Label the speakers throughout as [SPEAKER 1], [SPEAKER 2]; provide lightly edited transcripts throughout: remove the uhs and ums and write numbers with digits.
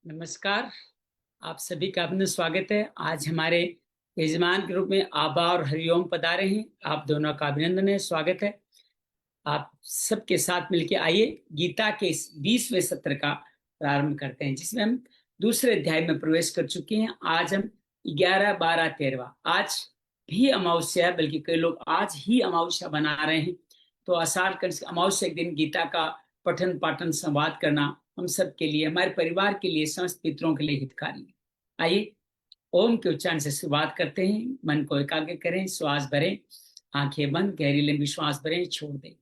[SPEAKER 1] नमस्कार। आप सभी का अपना स्वागत है। आज हमारे यजमान के रूप में आबा और हरिओम पधारे हैं। आप दोनों का अभिनंदन है, स्वागत है। आप सबके साथ मिलकर आइए गीता के इस 20वें सत्र का प्रारंभ करते हैं, जिसमें हम दूसरे अध्याय में प्रवेश कर चुके हैं। आज हम 11, 12, 13 आज भी अमावस्या है, बल्कि कई लोग आज ही अमावस्या बना रहे हैं। तो आषाढ़ अमावस्या के दिन गीता का पठन पाठन संवाद करना हम सब के लिए, हमारे परिवार के लिए, समस्त पितरों के लिए हितकारी है। आइए ओम के उच्चारण से शुरुआत करते हैं। मन को एकाग्र करें, श्वास भरें, आंखें बंद, गहरी लंबी श्वास भरें, छोड़ दें।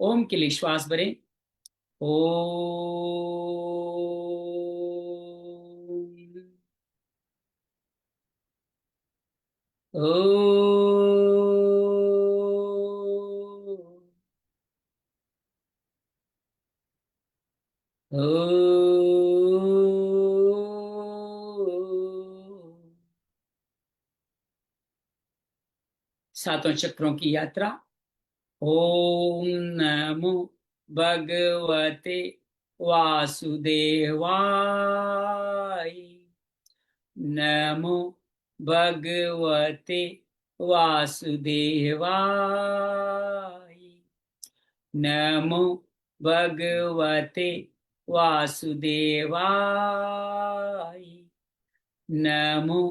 [SPEAKER 1] ओम के लिए श्वास भरें। ओ सातों चक्रों की यात्रा। ओम नमो भगवते वासुदेवाय। नमो भगवते वासुदेवाय। नमो भगवते वासुदेवाय। नमो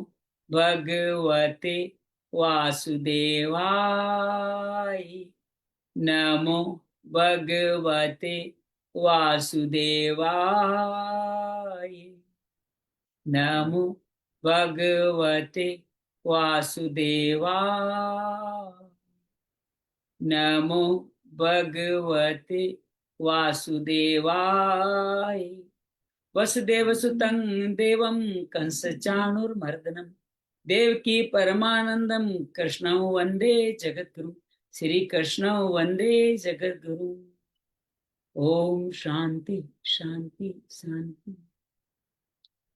[SPEAKER 1] भगवते वासुदेवाय। नमो भगवते वासुदेवाय। नमो भगवते वासुदेवाय। नमो भगवते वासुदेवाय। वसुदेवसुतं देवं कंसचाणूरमर्दनं देवकी परमानंदं कृष्णं वंदे जगद्गुरु। श्री कृष्ण वंदे जगद्गुरु। ओम शांति शांति शांति।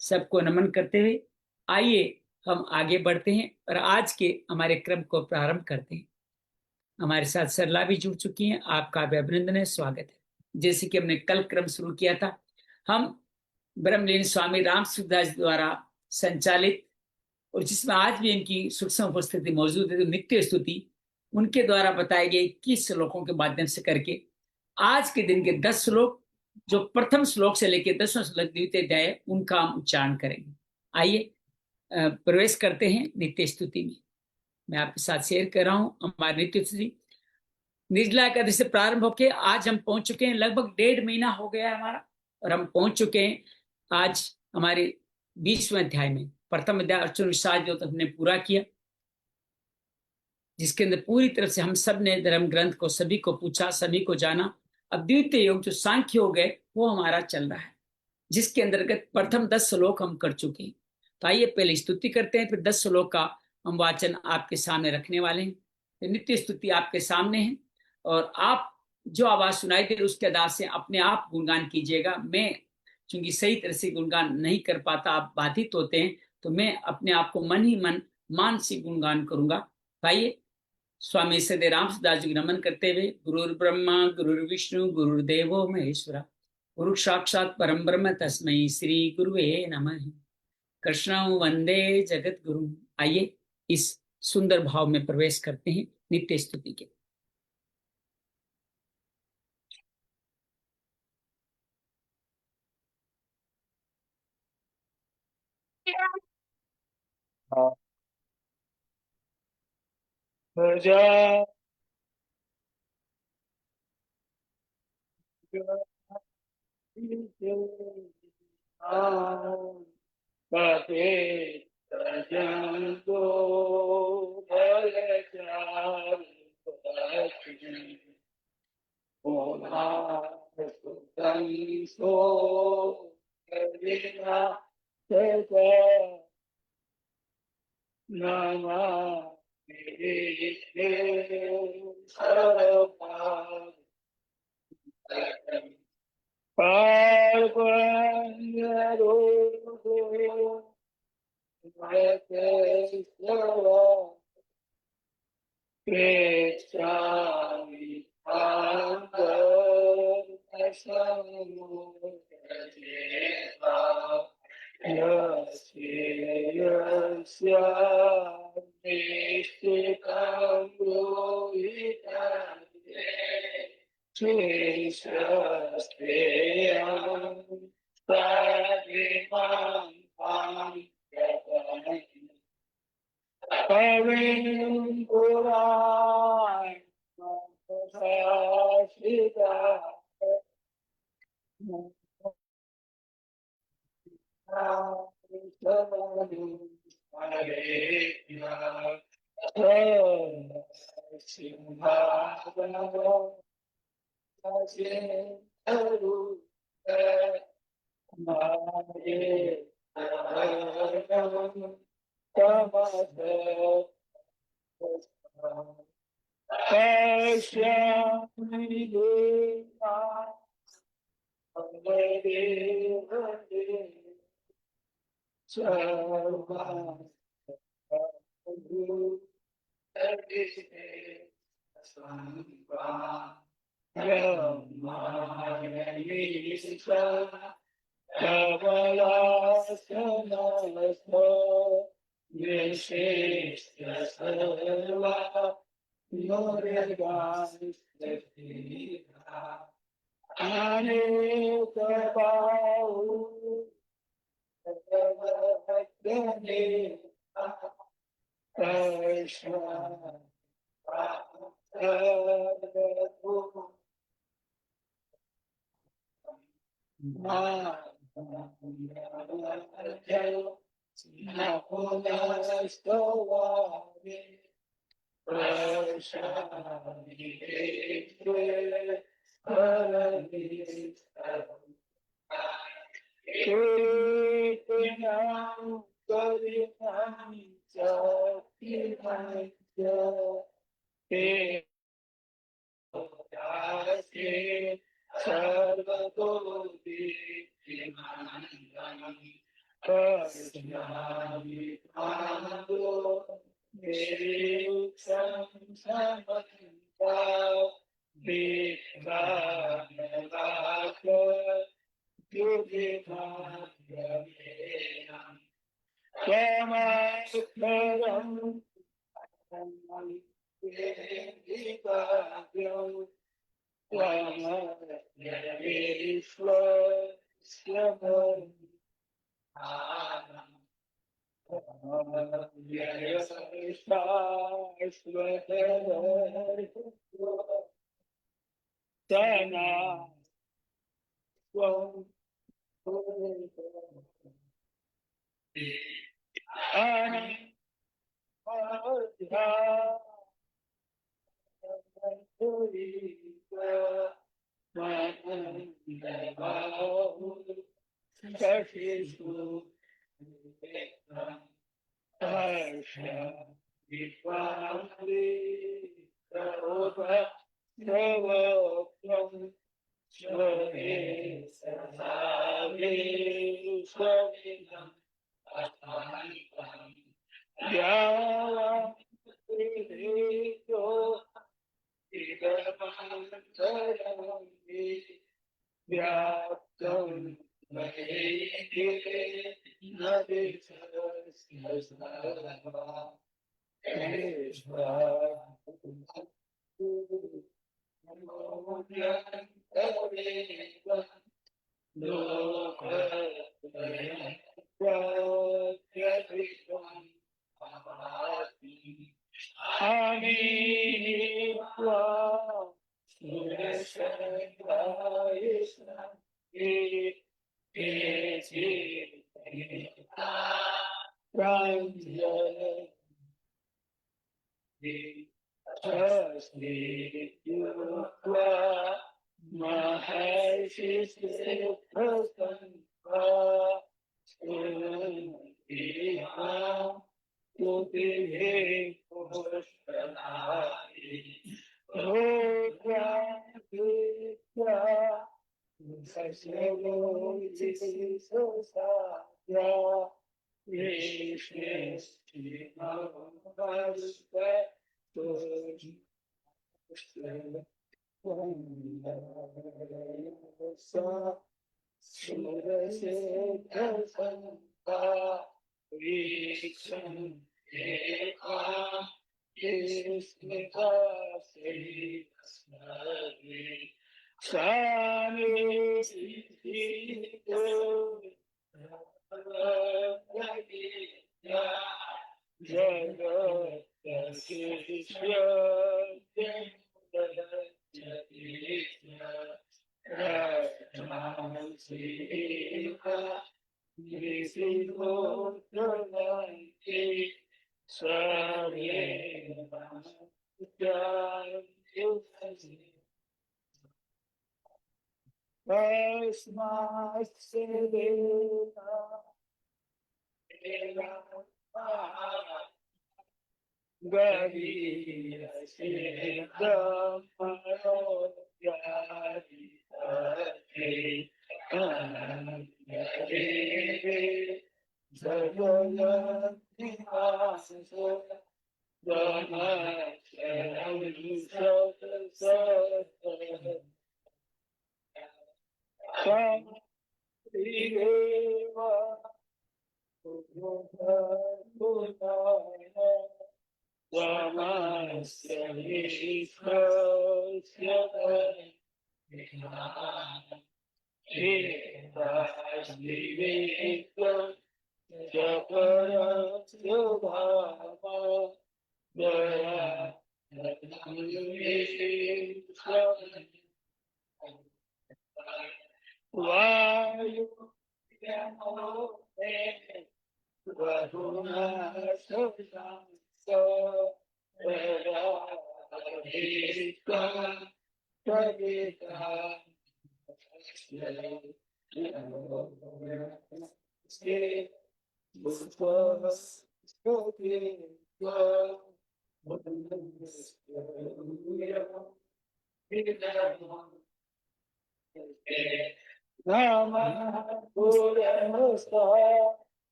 [SPEAKER 1] सबको नमन करते हुए आइए हम आगे बढ़ते हैं और आज के हमारे क्रम को प्रारंभ करते हैं। हमारे साथ सरला भी जुड़ चुकी हैं। आपका भी अभिनंदन है, स्वागत है। जैसे कि हमने कल क्रम शुरू किया था, हम ब्रह्मलीन स्वामी राम सुखदास द्वारा संचालित, और जिसमें आज भी इनकी सूक्ष्म उपस्थिति मौजूद है, तो नित्य स्तुति उनके द्वारा बताए गए 21 श्लोकों के माध्यम से करके आज के दिन के 10 श्लोक, जो प्रथम श्लोक से लेकर 10वां श्लोक द्वितीय अध्याय, उनका हम उच्चारण करेंगे। आइए प्रवेश करते हैं नित्य स्तुति में। मैं आपके साथ शेयर कर रहा हूं हमारी नित्य स्तुति। निर्जला एकादशी से प्रारंभ होके आज हम पहुंच चुके हैं, लगभग 1.5 महीना हो गया है हमारा, और हम पहुंच चुके हैं आज हमारे 20वें अध्याय में। प्रथम अध्याय अर्जुन विषाद जो तो हमने पूरा किया, जिसके अंदर पूरी तरह से हम सब ने धर्म ग्रंथ को सभी को पूछा, सभी को जाना। अब द्वितीय योग जो सांख्य योग है वो हमारा चल रहा है, जिसके अंतर्गत प्रथम 10 श्लोक हम कर चुके हैं। तो आइए पहले स्तुति करते हैं, फिर 10 श्लोक का हम वाचन आपके सामने रखने वाले हैं। तो नित्य स्तुति आपके सामने है, और आप जो आवाज सुनाई दे उसके आधार से अपने आप गुणगान कीजिएगा। मैं चूंकि सही तरह से गुणगान नहीं कर पाता, आप बाधित होते हैं, तो मैं अपने आप को मन ही मन मानसिक गुणगान करूंगा। आइए स्वामी सदे रामदास जी नमन करते हुए, गुरुर् ब्रह्मा गुरुर्विष्णु गुरुर्देवो महेश्वरा, गुरु साक्षात परम ब्रह्म तस्मै श्री गुरुवे नमः। कृष्ण वंदे जगत गुरु। आइए इस सुंदर भाव में प्रवेश करते हैं नित्य स्तुति के।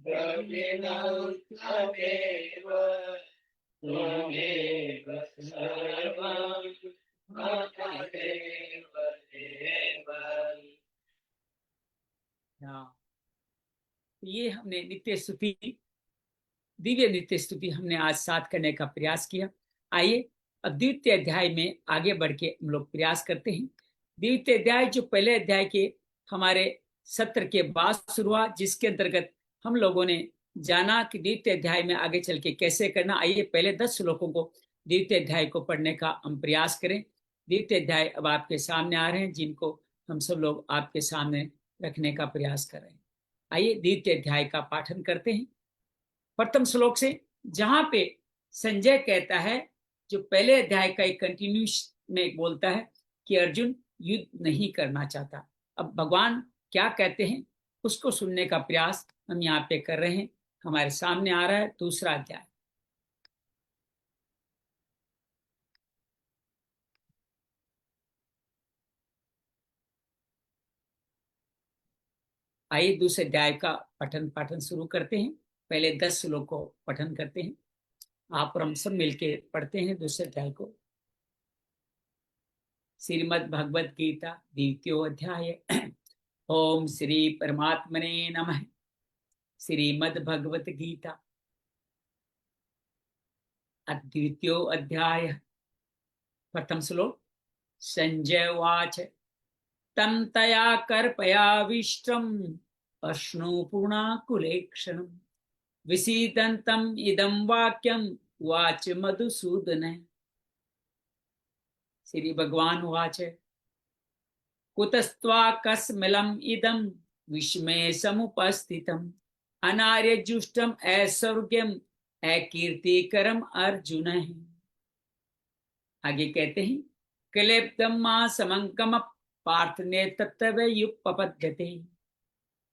[SPEAKER 1] द्रविणं त्वमेव त्वमेव सर्वं मम देव देव। ये हमने नित्य स्तुति, दिव्य नित्य स्तुति हमने आज साथ करने का प्रयास किया। आइए अब द्वितीय अध्याय में आगे बढ़ के हम लोग प्रयास करते हैं। द्वितीय अध्याय जो पहले अध्याय के हमारे सत्र के बाद शुरू हुआ, जिसके अंतर्गत हम लोगों ने जाना कि द्वितीय अध्याय में आगे चल के कैसे करना। आइए पहले 10 श्लोकों को द्वितीय अध्याय को पढ़ने का हम प्रयास करें। द्वितीय अध्याय अब आपके सामने आ रहे हैं, जिनको हम सब लोग आपके सामने रखने का प्रयास कर रहे हैं। आइए द्वितीय अध्याय का पाठन करते हैं प्रथम श्लोक से, जहां पे संजय कहता है, जो पहले अध्याय का एक कंटिन्यूस में बोलता है कि अर्जुन युद्ध नहीं करना चाहता। अब भगवान क्या कहते हैं उसको सुनने का प्रयास हम यहाँ पे कर रहे हैं। हमारे सामने आ रहा है दूसरा अध्याय। आइए दूसरे अध्याय का पाठन शुरू करते हैं। पहले 10 श्लोक को पठन करते हैं। आप और हम सब मिलके पढ़ते हैं दूसरे अध्याय को। श्रीमद् भगवद गीता द्वितीयो अध्याय। ओम श्री परमात्मने नमः। श्रीमद् भगवत गीता द्वितीयो अध्याय। प्रथम श्लोक। संजय उवाच तं तया कर्पयाविष्टम् अश्नुपूर्णाकुलेक्षणम् विसीदन्तम् इदं वाक्यम् उवाच मधुसूदनः। श्री भगवान उवाच कुतस्त्वाकस्मिलम् इदं विस्मये समुपस्थितम् अनार्यजुष्टम् ऐश्वर्यम् अकीर्तिकरम् अर्जुन। आगे कहते हैं क्लेप्तम् मा समङ्कम पार्थ ने तत्त्वयुपपद्यते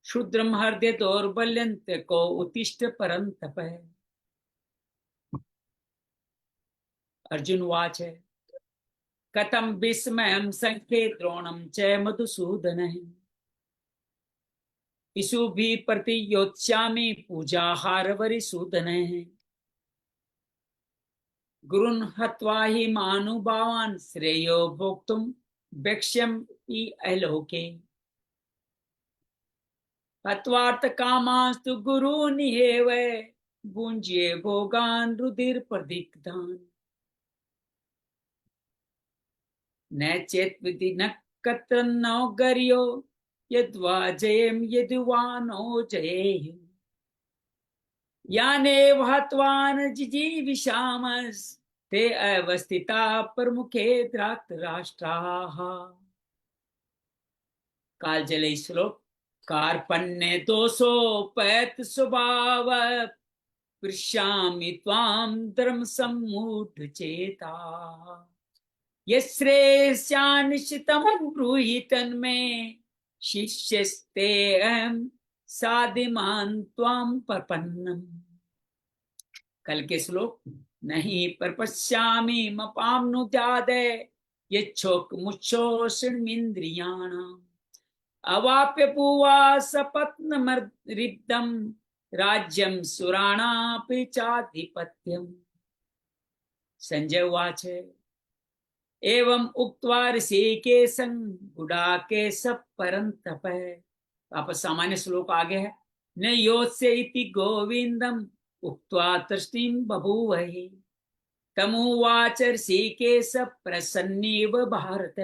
[SPEAKER 1] शूद्रम् हृदय दौर्बल्यन्त को उत्तिष्ठ परन्तप। अर्जुन उवाच कथं विस्मयं संख्ये द्रोणं च मधुसूदनः इषुभिः प्रतियोत्स्यामि पूजाहारवरिसूदनः गुरुन् हत्वा हि मानुभावान् श्रेयो भोक्तुं वक्ष्यमि अलोके हत्वार्थकामांस्तु गुरूनिहेव भुञ्ज्ये भोगान् रुधिरप्रदिग्धान् न चेत्विधि न कतन्नो गर्यो यद्वा जयेम यद्वा नो जयेयु यानेव हत्वान् जिजीविषामस् ते अवस्थिता प्रमुखे धृतराष्ट्राः। कालजलई श्लोक। कार्पण्य दोषोपैत स्वभाव पृच्छामि त्वां धर्म सम्मूढ़ चेता यश्रेयस्यानिश्चितं ब्रूहि तन्मे शिष्यस्ते अहं साधिमान् त्वां प्रपन्नम्। कल के श्लोक। नहीं प्रपश्यामि मपाम्नुद्यादे यच्छोक मुच्छोषणमिन्द्रियाणाम् अवाप्य भुवा सपत्नमरिब्धं राज्यं सुराणापि चाधिपत्यम्। संजय उवाच एवं उक्त्वा ऋषिकेशं गुडाकेशः परन्तप। आप सामान्य श्लोक आगे है। न योत्स्य इति गोविंदम उक्त्वा तृष्णीं बभूवः तमुवाच ऋषिकेशः प्रसन्नीव भारत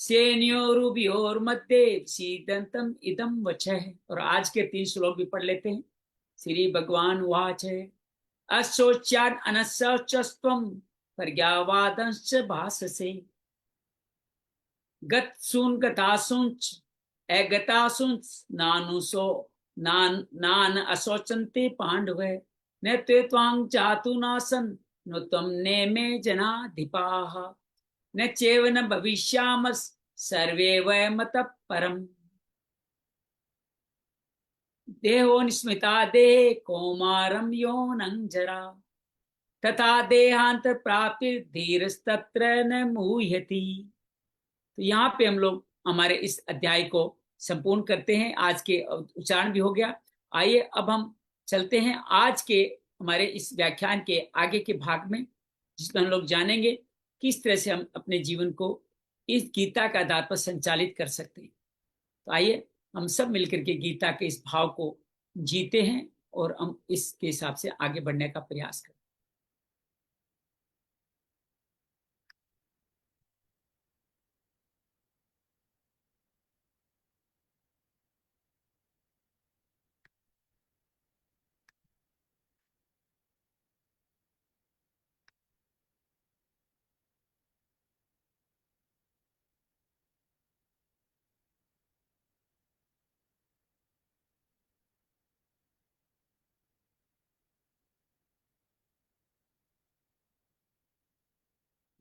[SPEAKER 1] सेनयोरुभयोर्मध्ये सीदन्तम् इदं वचः। और आज के 3 श्लोक भी पढ़ लेते हैं। श्री भगवान उवाच अशोच्यान् अनशोचस्त्वं प्रज्ञावादंश्च भाससे गत्सून् गतासूंच अगतासूंच नानुसो नान अशोचन्ते पांडव न ते त्वां जातु नासन् न त्वं नेमे जनाधिपाः न चैव न भविष्यामः सर्वे वयमतः परम्। देहो निस्मिता देहे कौमारं यौनं जरा तथा देहांत प्राप्ति धीरस्तत्र न मुह्यति। तो यहाँ पे हम लोग हमारे इस अध्याय को संपूर्ण करते हैं। आज के उच्चारण भी हो गया। आइए अब हम चलते हैं आज के हमारे इस व्याख्यान के आगे के भाग में, जिसमें हम लोग जानेंगे किस तरह से हम अपने जीवन को इस गीता के आधार पर संचालित कर सकते हैं। तो आइए हम सब मिलकर के गीता के इस भाव को जीते हैं और हम इसके हिसाब से आगे बढ़ने का प्रयास करें।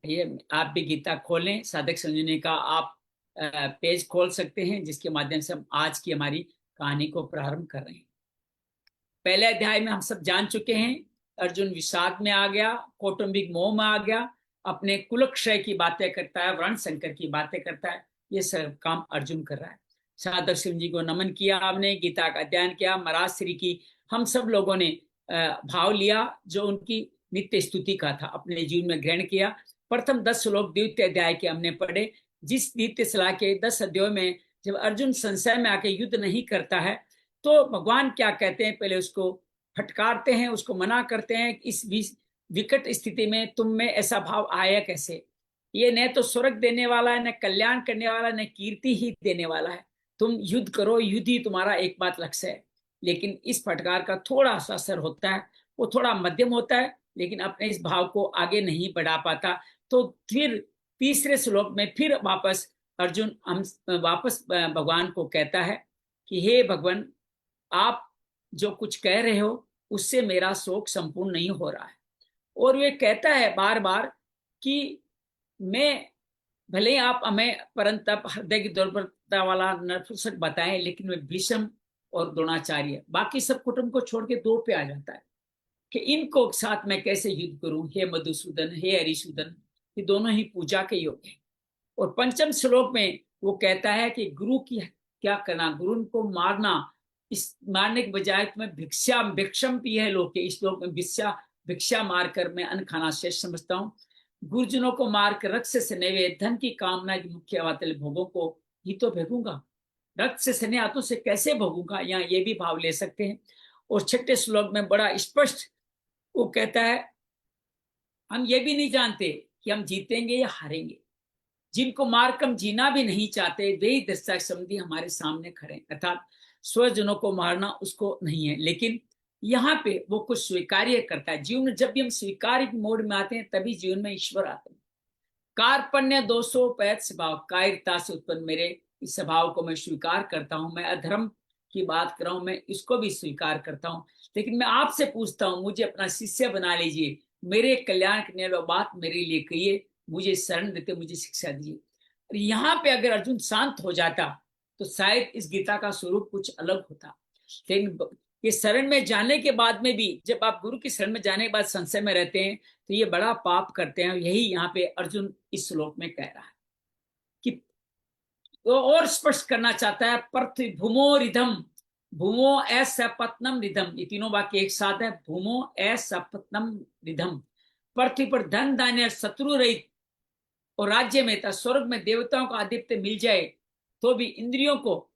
[SPEAKER 1] ये आप भी गीता खोलें, साधक संजीवनी का आप पेज खोल सकते हैं, जिसके माध्यम से हम आज की हमारी कहानी को प्रारंभ कर रहे हैं। पहले अध्याय में हम सब जान चुके हैं, अर्जुन विषाद में आ गया, कौटुंबिक मोह में आ गया, अपने कुलक्षय की बातें करता है, वर्ण संकर की बातें करता है। ये सब काम अर्जुन कर रहा है। साधक सिंह जी को नमन किया, आपने गीता का अध्ययन किया, महाराज श्री की हम सब लोगों ने भाव लिया, जो उनकी नित्य स्तुति का था, अपने जीवन में ग्रहण किया। प्रथम 10 श्लोक द्वितीय अध्याय के हमने पढ़े, जिस नित्य सलाह के 10 अध्यायों में जब अर्जुन संशय में आके युद्ध नहीं करता है, तो भगवान क्या कहते हैं, पहले उसको फटकारते हैं, उसको मना करते हैं, इस विकट स्थिति में तुम में ऐसा भाव आया कैसे? ये न तो स्वर्ग देने वाला है, न कल्याण करने वाला है, न कीर्ति ही देने वाला है। तुम युद्ध करो, युद्ध ही तुम्हारा एक बात लक्ष्य है। लेकिन इस फटकार का थोड़ा सा असर होता है, वो थोड़ा मध्यम होता है, लेकिन अपने इस भाव को आगे नहीं बढ़ा पाता। तो फिर तीसरे श्लोक में फिर वापस अर्जुन वापस भगवान को कहता है कि हे भगवान, आप जो कुछ कह रहे हो उससे मेरा शोक संपूर्ण नहीं हो रहा है। और ये कहता है बार बार कि मैं, भले ही आप हमें परंतप हृदय की दुर्बलता वाला नपुंसक बताएं, लेकिन मैं भीष्म और द्रोणाचार्य बाकी सब कुटुंब को छोड़ के 2 पे आ जाता है कि इनको साथ मैं कैसे युद्ध करूं। हे मधुसूदन, हे हरिसूदन, ये दोनों ही पूजा के योग्य हैं। और पंचम श्लोक में वो कहता है कि गुरु की क्या करना, गुरु को मारना, इस मारने के बजाय तुम्हें भिक्षम भी है लोग के, इस लोक में भिक्षा मारकर मैं अन्न खाना शेष समझता हूँ। गुरुजनों को मारकर रक्त से सने हुए धन की कामना की मुख्य वाले भोगों को ही तो भोगूंगा, रक्त से सने हाथों से कैसे भोगूंगा। यहाँ ये भी भाव ले सकते हैं। और 6ठे श्लोक में बड़ा स्पष्ट वो कहता है, हम ये भी नहीं जानते कि हम जीतेंगे या हारेंगे। जिनको मारकर हम जीना भी नहीं चाहते, वे ही दस्ता समझी हमारे सामने खड़े, अर्थात स्वजनों को मारना उसको नहीं है। लेकिन यहाँ पे वो कुछ स्वीकार्य करता है। जीवन में जब भी हम स्वीकार्य मोड में आते हैं, तभी जीवन में ईश्वर आते हैं। कार्पण्य दोषोपैत स्वभाव, कायरता से उत्पन्न मेरे इस स्वभाव को मैं स्वीकार करता हूँ। मैं अधर्म की बात कर रहा हूँ, मैं इसको भी स्वीकार करता हूँ। लेकिन मैं आपसे पूछता हूँ, मुझे अपना शिष्य बना लीजिए, मेरे कल्याण करने वाली बात मेरे लिए कहिए, मुझे शरण देते, मुझे शिक्षा दीजिए। और यहाँ पे अगर अर्जुन शांत हो जाता तो शायद इस गीता का स्वरूप कुछ अलग होता। लेकिन ये शरण में जाने के बाद में भी, जब आप गुरु की शरण में जाने के बाद संशय में रहते हैं, तो ये बड़ा पाप करते हैं। यही यहाँ पे अर्जुन इस श्लोक में कह रहा है कि वो और स्पष्ट करना चाहता है, पृथ्वी भूमो रिधम, भूमो असपत्नम रिधम, ये तीनों वाक्य एक साथ है। भूमो असपत्नम रिधम, पृथ्वी पर धन धान्य शत्रु रहित और राज्य में था, स्वर्ग में देवताओं का आधिपत्य मिल जाए तो भी इंद्रियों को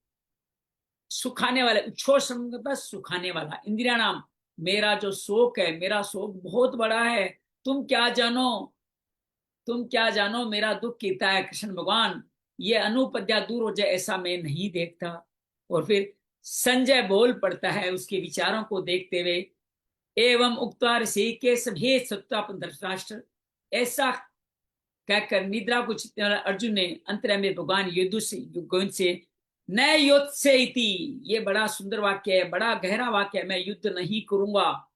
[SPEAKER 1] सुखाने वाले, उच्छोषण सुखाने वाला, इंद्रिया नाम, मेरा जो शोक है, मेरा शोक बहुत बड़ा है। तुम क्या जानो मेरा दुख कितना है कृष्ण भगवान, ये अनुपद्या दूर हो जाए ऐसा मैं नहीं देखता। और फिर संजय बोल पड़ता है उसके विचारों को देखते हुए, एवं उक्ता ऋषिकेश हे सत्तापन धृतराष्ट्र, ऐसा कहकर निद्रा को अर्जुन ने अंतरंग में भगवान गोविंद से न युद्ध से इति, ये बड़ा सुंदर वाक्य है, बड़ा गहरा वाक्य है, मैं युद्ध नहीं करूंगा,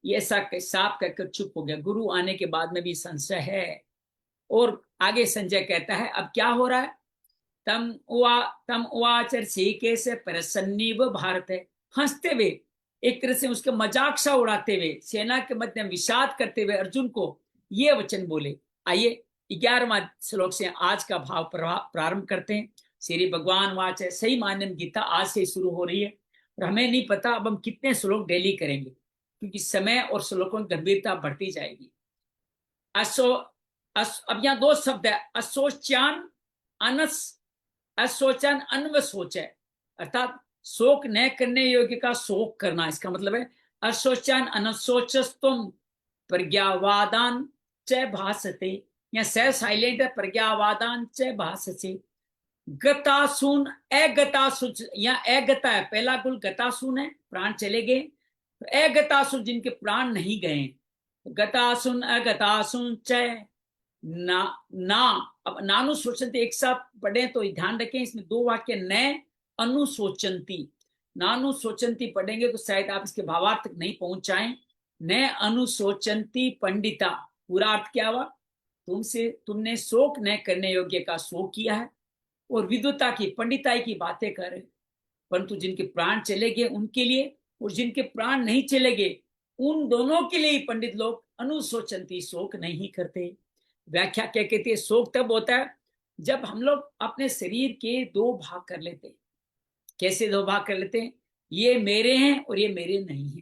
[SPEAKER 1] ये ऐसा साफ कहकर चुप हो गया। गुरु आने के बाद में भी संशय है। और आगे संजय कहता है अब क्या हो रहा है, तम उवाच ऋषिकेश प्रसन्नीव भारत है, हंसते हुए, एक तरह से उसके मजाक सा उड़ाते हुए, सेना के मध्य विषाद करते हुए अर्जुन को ये वचन बोले। आइए 11वां श्लोक से आज का भाव प्रारंभ करते हैं। श्री भगवान वाच है, सही मान्यम गीता आज से शुरू हो रही है। और हमें नहीं पता अब हम कितने श्लोक डेली करेंगे, क्योंकि समय और श्लोकों की गंभीरता बढ़ती जाएगी। अब यहाँ दो शब्द है, अशोचान अनस, अशोचन अनव सोच है, अर्थात शोक न करने योग्य का शोक करना, इसका मतलब है अशोचन अनशोचस्तुम प्रज्ञावादान च भासते, या स साइलेंट है, प्रज्ञावादान च भासते। गतासुन अगतासु, या अगता है, पहला गुण गतासुन है, प्राण चले गए, अगतासुन जिनके प्राण नहीं गए, गतासुन अगतासुन च ना ना। अब नानुशोचंती एक साथ पढ़े तो ध्यान रखें, इसमें दो वाक्य, न अनुशोचंती, नानुशोचंती पढ़ेंगे तो शायद आप इसके भावार्थ तक नहीं पहुंच जाएं। न अनुशोचंती पंडिता, पूरा अर्थ क्या हुआ, तुमने शोक न करने योग्य का शोक किया है और विद्वता की, पंडिताई की बातें कर रहे, परंतु जिनके प्राण चले गए उनके लिए, और जिनके प्राण नहीं चले गए उन दोनों के लिए पंडित लोग अनुशोचंती, शोक नहीं करते। व्याख्या क्या कहती है, शोक तब होता है जब हम लोग अपने शरीर के दो भाग कर लेते हैं। कैसे दो भाग कर लेते हैं, ये मेरे हैं और ये मेरे नहीं है,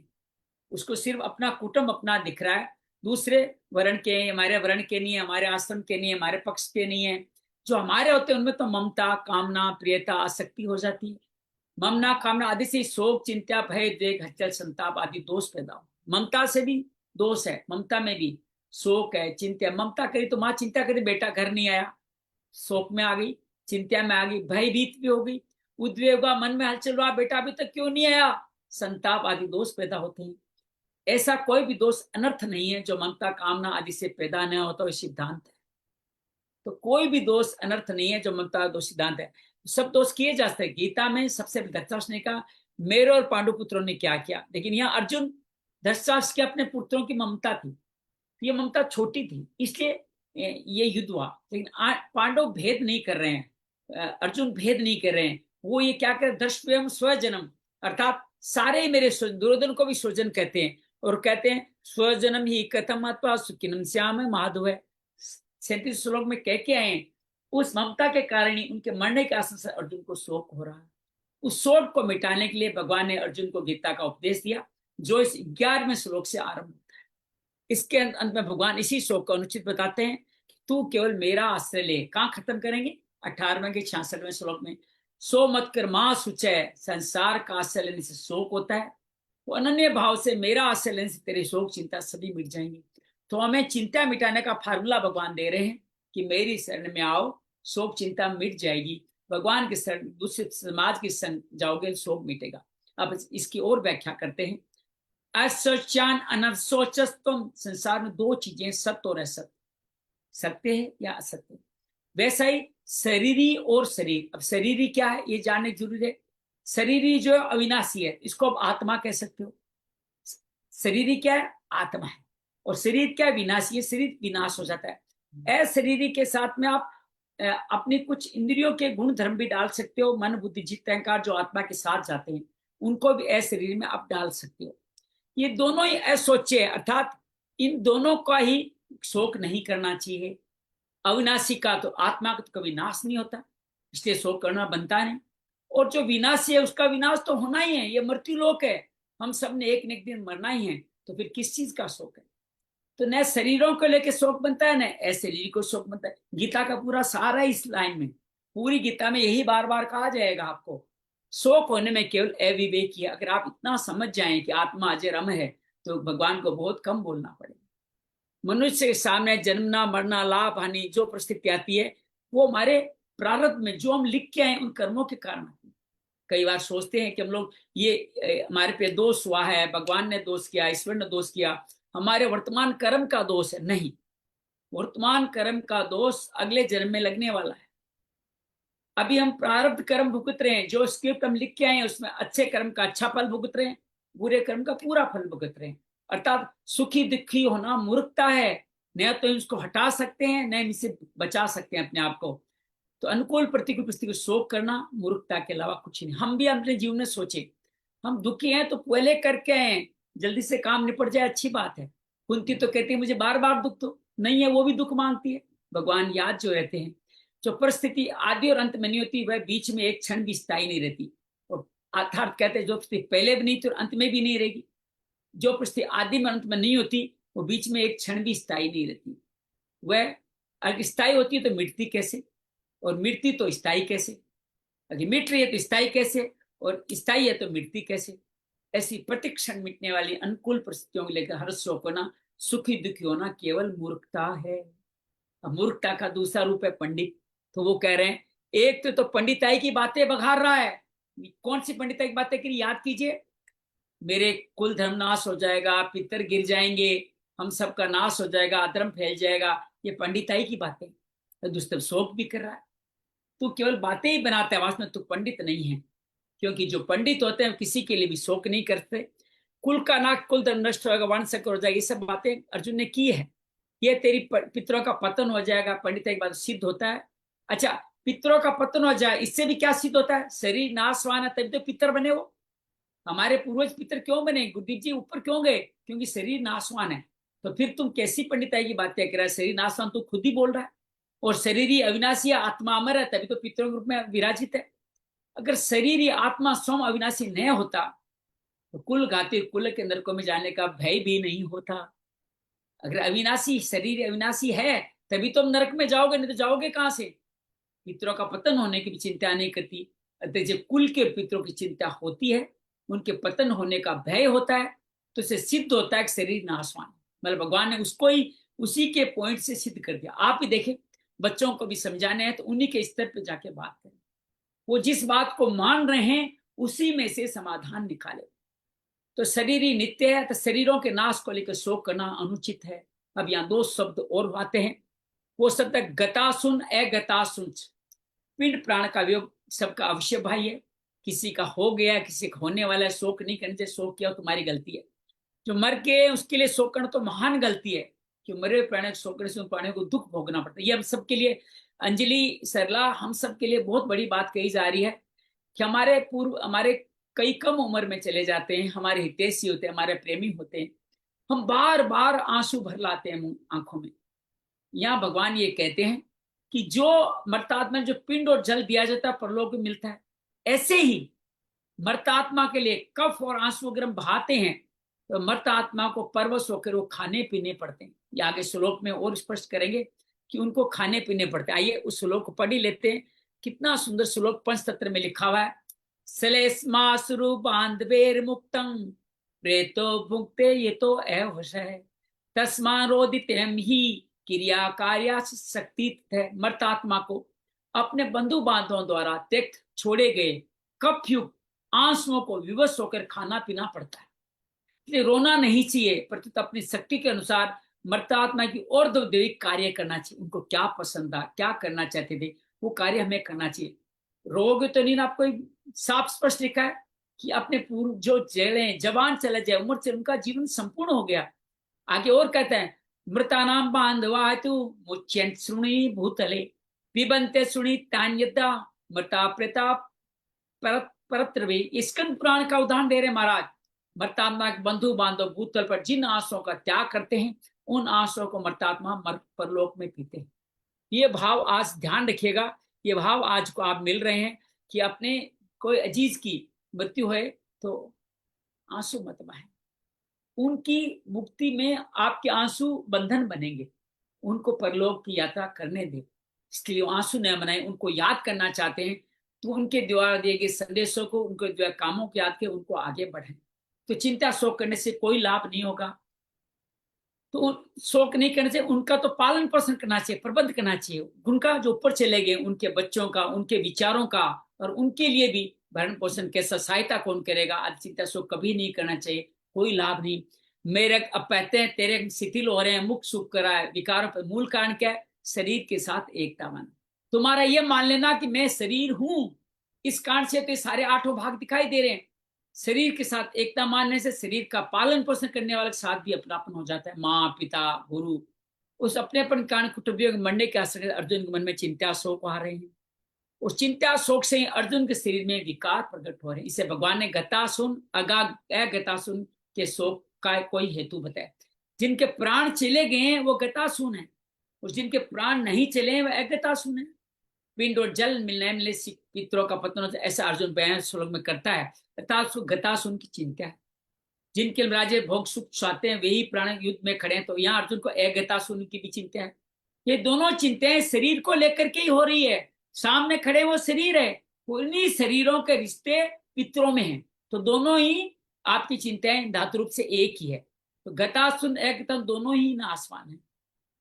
[SPEAKER 1] उसको सिर्फ अपना कुटुंब अपना दिख रहा है, दूसरे वर्ण के, हमारे वर्ण के नहीं है, हमारे आश्रम के नहीं है, हमारे पक्ष के नहीं है। जो हमारे होते हैं उनमें तो ममता, कामना, प्रियता, आसक्ति हो जाती है। ममना कामना आदि से शोक, चिंता, भय, द्वेग, हलचल, संताप आदि दोष पैदा हो। ममता से भी दोष है, ममता में भी शोक है, चिंता। ममता करी तो माँ चिंता करी, बेटा घर नहीं आया, शोक में आ गई, चिंता में आ गई, भयभीत भी हो गई, उद्वेग हुआ, मन में हलचल हुआ, बेटा अभी तक क्यों नहीं आया, संताप आदि दोष पैदा होते हैं। ऐसा कोई भी दोष अनर्थ नहीं है जो ममता, कामना आदि से पैदा न होता, सिद्धांत है। तो कोई भी दोष अनर्थ नहीं है जो ममता दोष सिद्धांत है। सब दोष किए जा सकते हैं। गीता में सबसे धृतराष्ट्र ने कहा मेरे और पांडु पुत्रों ने क्या किया, लेकिन यहाँ अर्जुन, धृतराष्ट्र के अपने पुत्रों की ममता थी, ये ममता छोटी थी, इसलिए ये युद्ध हुआ। लेकिन पांडव भेद नहीं कर रहे हैं, अर्जुन भेद नहीं कर रहे हैं, वो ये क्या कर, दृष्टव्यम स्वजनम, अर्थात सारे मेरे स्वजन, दुर्योधन को भी स्वजन कहते हैं, और कहते हैं स्वजनम ही कथम अथवा सुखिनम श्याम माधव है। 37 श्लोक में कह के आए, उस ममता के कारण ही उनके मरने के आसन से अर्जुन को शोक हो रहा है। उस शोक को मिटाने के लिए भगवान ने अर्जुन को गीता का उपदेश दिया, जो इस 11वें श्लोक से आरंभ होता है। इसके अंत में भगवान इसी शोक का अनुचित बताते हैं कि तू केवल मेरा आश्रय ले। कहाँ खत्म करेंगे, 18वें के 66वें श्लोक में, सो मत कर मां सुचय, संसार का आश्रय लेने से शोक होता है, वो अनन्य भाव से मेरा आश्रय लेने से तेरे शोक चिंता सभी मिट जाएंगे। तो हमें चिंता मिटाने का फार्मूला भगवान दे रहे हैं कि मेरी शरण में आओ, शोक चिंता मिट जाएगी। भगवान के शरण, दूसरे समाज की शरण जाओगे, शोक मिटेगा। अब इसकी और व्याख्या करते हैं। असोचान अनसोचस्तुम, संसार में दो चीजें, सत्य और असत्य, सत्य है या असत्य। वैसा ही शरीरी और शरीर। अब शरीरी क्या है ये जानने जरूरी है। शरीरी जो अविनाशी है, इसको आप आत्मा कह सकते हो। शरीरी क्या है, आत्मा है, और शरीर क्या है, विनाशी है, शरीर विनाश हो जाता है। अशरीरी के साथ में आप अपनी कुछ इंद्रियों के गुण धर्म भी डाल सकते हो, मन बुद्धि चित्त अहंकार जो आत्मा के साथ जाते हैं, उनको भी अशरीर में आप डाल सकते हो। ये दोनों ही असोचे, अर्थात इन दोनों का ही शोक नहीं करना चाहिए। अविनाशी का तो, आत्मा का तो कभी नाश नहीं होता, इसलिए शोक करना बनता नहीं। और जो विनाशी है उसका विनाश तो होना ही है, ये मृत्यु लोक है, हम सब ने एक न एक दिन मरना ही है, तो फिर किस चीज का शोक है। तो न शरीरों को लेकर शोक बनता है, न अशरीरी को शोक बनता है। गीता का पूरा सारा इस लाइन में, पूरी गीता में यही बार बार कहा जाएगा आपको, शोक होने में केवल अविवेक ही है। अगर आप इतना समझ जाएं कि आत्मा अजर अमर है, तो भगवान को बहुत कम बोलना पड़ेगा। मनुष्य के सामने जन्मना मरना लाभ हानि जो परिस्थिति आती है, वो हमारे प्रारब्ध में जो हम लिख के आए उन कर्मों के कारण आती है। कई बार सोचते हैं कि हम लोग ये हमारे पे दोष हुआ है, भगवान ने दोष किया, ईश्वर ने दोष किया, हमारे वर्तमान कर्म का दोष है। नहीं, वर्तमान कर्म का दोष अगले जन्म में लगने वाला है। अभी हम प्रारब्ध कर्म भुगत रहे हैं, जो स्क्रिप्ट हम लिख के आए हैं उसमें अच्छे कर्म का अच्छा फल भुगत रहे हैं, बुरे कर्म का पूरा फल भुगत रहे हैं। अर्थात सुखी दुखी होना मूर्खता है, न तो इसको हटा सकते हैं न इसे बचा सकते हैं अपने आप को। तो अनुकूल प्रतिकूल परिस्थिति को शोक करना मूर्खता के अलावा कुछ नहीं। हम भी अपने जीवन में सोचे, हम दुखी हैं तो पहले करके आए, जल्दी से काम निपट जाए, अच्छी बात है। कुंती तो कहती है मुझे बार बार दुख तो नहीं है, वो भी दुख मांगती है। भगवान याद जो रहते हैं, जो परिस्थिति आदि और अंत में नहीं होती, वह बीच में एक क्षण भी स्थायी नहीं रहती, और अर्थात कहते हैं जो परिस्थिति पहले भी नहीं थी और अंत में भी नहीं रहेगी, जो परिस्थिति आदि में अंत में नहीं होती, वो बीच में एक क्षण भी स्थायी नहीं रहती। वह अगर स्थायी होती है तो मिटती कैसे, और मिटती तो स्थायी कैसे? अगर मिट रही है तो स्थायी कैसे, और स्थायी है तो मिटती कैसे? ऐसी प्रतिक्षण मिटने वाली अनुकूल परिस्थितियों को लेकर हर्ष शोक होना, सुखी दुखी होना केवल मूर्खता है। अब मूर्खता का दूसरा रूप है पंडित। तो वो कह रहे हैं, एक तो पंडिताई की बातें बघार रहा है। कौन सी पंडिताई की बातें करी, याद कीजिए। मेरे कुल धर्म नाश हो जाएगा, पितर गिर जाएंगे, हम सबका नाश हो जाएगा, अधर्म फैल जाएगा, ये पंडिताई की बातें। तो दूसरा शोक भी कर रहा है। तू केवल बातें ही बनाता है, वास्तव में तू पंडित नहीं है। क्योंकि जो पंडित होते हैं किसी के लिए भी शोक नहीं करते। कुल का नाक, कुल धर्म नष्ट होगा, वंश शक्र हो जाएगी, ये सब बातें अर्जुन ने की है। ये तेरी पितरों का पतन हो जाएगा, पंडिताई की बात सिद्ध होता है। अच्छा, पितरों का पतन हो जाए, इससे भी क्या सिद्ध होता है? शरीर नाशवान है, तभी तो पितर बने वो। हमारे पूर्वज पितर क्यों बने? गुरुदेव जी ऊपर क्यों गए? क्योंकि शरीर नाशवान है। तो फिर तुम कैसी पंडिताई की बातें कर रहा है? शरीर नाशवान तू खुद ही बोल रहा है। और शरीर ही अविनाशी, आत्मा अमर है, तभी तो पितरों के रूप में विराजित है। अगर शरीर ही आत्मा स्वयं अविनाशी न होता तो कुल घाती कुल के नरकों में जाने का भय भी नहीं होता। अगर अविनाशी शरीर अविनाशी है तभी तुम नरक में जाओगे, नहीं तो जाओगे कहां से? पितरों का पतन होने की भी चिंता नहीं करती। जब कुल के पितरों की चिंता होती है, उनके पतन होने का भय होता है, तो इसे सिद्ध होता है कि शरीर नाशवान। मतलब भगवान ने उसको ही उसी के पॉइंट से सिद्ध कर दिया। आप ही देखें, बच्चों को भी समझाने हैं तो उन्हीं के स्तर पर जाके बात करें। वो जिस बात को मान रहे हैं उसी में से समाधान निकाले। तो शरीर ही नित्य है, तो शरीरों के नाश को लेकर शोक करना अनुचित है। अब यहाँ दो शब्द और आते हैं। वो शब्द है गतासुन, अगतासुन। पिंड प्राण का वियोग सबका अवश्य भाई है। किसी का हो गया, किसी का होने वाला है, शोक नहीं करने से। शोक किया तुम्हारी गलती है। जो मर के उसके लिए शोक करना तो महान गलती है, कि मरे प्राणी को शोक करने से उन प्राणियों को दुख भोगना पड़ता है। ये हम सबके लिए, अंजलि सरला, हम सबके लिए बहुत बड़ी बात कही जा रही है कि हमारे पूर्व, हमारे कई कम उम्र में चले जाते हैं, हमारे हितैषी होते हैं, हमारे प्रेमी होते हैं, हम बार बार आंसू भर लाते हैं आंखों में। यहाँ भगवान ये कहते हैं कि जो मर्तात्मा, जो पिंड और जल दिया जाता है परलोक में मिलता है, ऐसे ही मर्तात्मा के लिए कफ और आंसू अगर हम बहाते हैं तो मर्तात्मा को परवश होकर वो खाने पीने पड़ते हैं। ये आगे श्लोक में और स्पष्ट करेंगे कि उनको खाने पीने पड़ते हैं। आइए उस श्लोक को पढ़ ही लेते हैं। कितना सुंदर श्लोक पंचतंत्र में लिखा हुआ है। सलेस्मासुरु बांधवेर मुक्तम प्रेतो भुक्ते ये तो अवश है तस्मारोदित्यम ही क्रिया कार्या शक्ति है। मर्तात्मा को अपने बंधु बांधवों द्वारा त्यक्त छोड़े गए कफयुक्त आंसुओं को विवश होकर खाना पीना पड़ता है। इसलिए रोना नहीं चाहिए, प्रत्युत अपनी शक्ति के अनुसार मर्तात्मा की और दो दैविक कार्य करना चाहिए। उनको क्या पसंद था, क्या करना चाहते थे, वो कार्य हमें करना चाहिए। रोग तो नहीं, आपको साफ स्पष्ट लिखा है कि अपने पूर्व जो जेड़े जवान चले जाए, उम्र से उनका जीवन संपूर्ण हो गया। आगे और कहते हैं, मृतानाम बांधवा तु मुच्यंत श्रुणी भूतले पिबंते श्रुणी तान्यदा मृता प्रेता परत्रवे। स्कंद पुराण का उदाहरण दे रहे महाराज। मर्तात्मा के बंधु बांधव भूतल पर जिन आंसुओं का त्याग करते हैं, उन आंसुओं को मर्तात्मा परलोक में पीते हैं। ये भाव आज ध्यान रखिएगा। ये भाव आज को आप मिल रहे हैं कि अपने कोई अजीज की मृत्यु है तो आंसू मत बहाएं। उनकी मुक्ति में आपके आंसू बंधन बनेंगे। उनको परलोक की यात्रा करने दे, इसलिए आंसू न बनाए। उनको याद करना चाहते हैं तो उनके द्वारा दिए गए संदेशों को, उनके द्वारा कामों को याद के उनको आगे बढ़ाएं। तो चिंता शोक करने से कोई लाभ नहीं होगा। तो शोक नहीं करने से उनका तो पालन पोषण करना चाहिए, प्रबंध करना चाहिए। उनका जो ऊपर चले गए, उनके बच्चों का, उनके विचारों का, और उनके लिए भी भरण पोषण कैसा, सहायता कौन करेगा। आज चिंता शोक कभी नहीं करना चाहिए, कोई लाभ नहीं। मेरे अब कहते हैं तेरे शिथिल हो रहे हैं, मुख सुख करा है, विकारों पर मूल कारण क्या है? शरीर के साथ एकता मन। तुम्हारा ये मान लेना कि मैं शरीर हूं, इस कारण से तो सारे आठों भाग दिखाई दे रहे हैं। शरीर के साथ एकता मानने से शरीर का पालन पोषण करने वाले के साथ भी अपनापन हो जाता है। माँ पिता गुरु, उस अपनेपन कारण कुटुंबियों के मरने के आश्रय अर्जुन के मन में चिंता शोक आ रहे हैं। उस चिंता शोक से अर्जुन के शरीर में विकार प्रकट हो रहे हैं। इसे भगवान ने गतासुन अगतासुन के शोक का कोई हेतु बताया। जिनके प्राण चले गए हैं वो गतासुन है, और जिनके प्राण नहीं चले हैं वह अगतासुन है। पिंड और जल मिलने मिलने पितरों का पतन होता है, ऐसा अर्जुन बयान श्लोक में करता है। अर्थात गतासुन की चिंता है। जिनके राज्य भोग सुख चाहते हैं वही प्राण युद्ध में खड़े हैं। तो यहाँ अर्जुन को अगतासुन की भी चिंता है। ये दोनों चिंताएं शरीर को लेकर के ही हो रही है। सामने खड़े वो शरीर है, उन्हीं शरीरों के रिश्ते पितरों में हैं। तो दोनों ही आपकी चिंताएं धातु रूप से एक ही है। तो गतासुन अगतम दोनों ही नासवान है।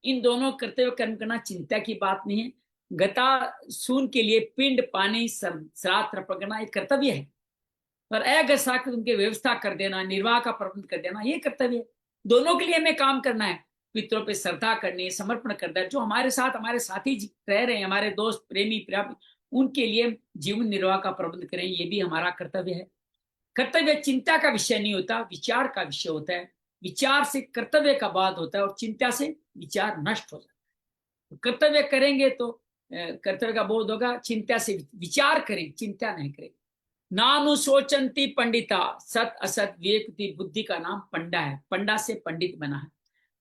[SPEAKER 1] इन दोनों कर्तव्य कर्म करना चिंता की बात नहीं है। गता सून के लिए पिंड पानी श्राद्ध तर्पण करना एक कर्तव्य है, और अगसा के उनके व्यवस्था कर देना, निर्वाह का प्रबंध कर देना ये कर्तव्य है। दोनों के लिए हमें काम करना है। पितरों पे श्रद्धा करनी है, समर्पण करना है। जो हमारे साथी रह रहे हैं, हमारे दोस्त प्रेमी प्रिय, उनके लिए जीवन निर्वाह का प्रबंध करें, ये भी हमारा कर्तव्य है। कर्तव्य चिंता का विषय नहीं होता, विचार का विषय होता है। विचार से कर्तव्य का बात होता है और चिंता से विचार नष्ट हो जाता है। कर्तव्य करेंगे तो कर्तव्य का बोध होगा, चिंता से विचार करें, चिंता नहीं करें। नानु सोचंती पंडिता सत असत विवेक बुद्धि का नाम पंडा है। पंडा से पंडित बना है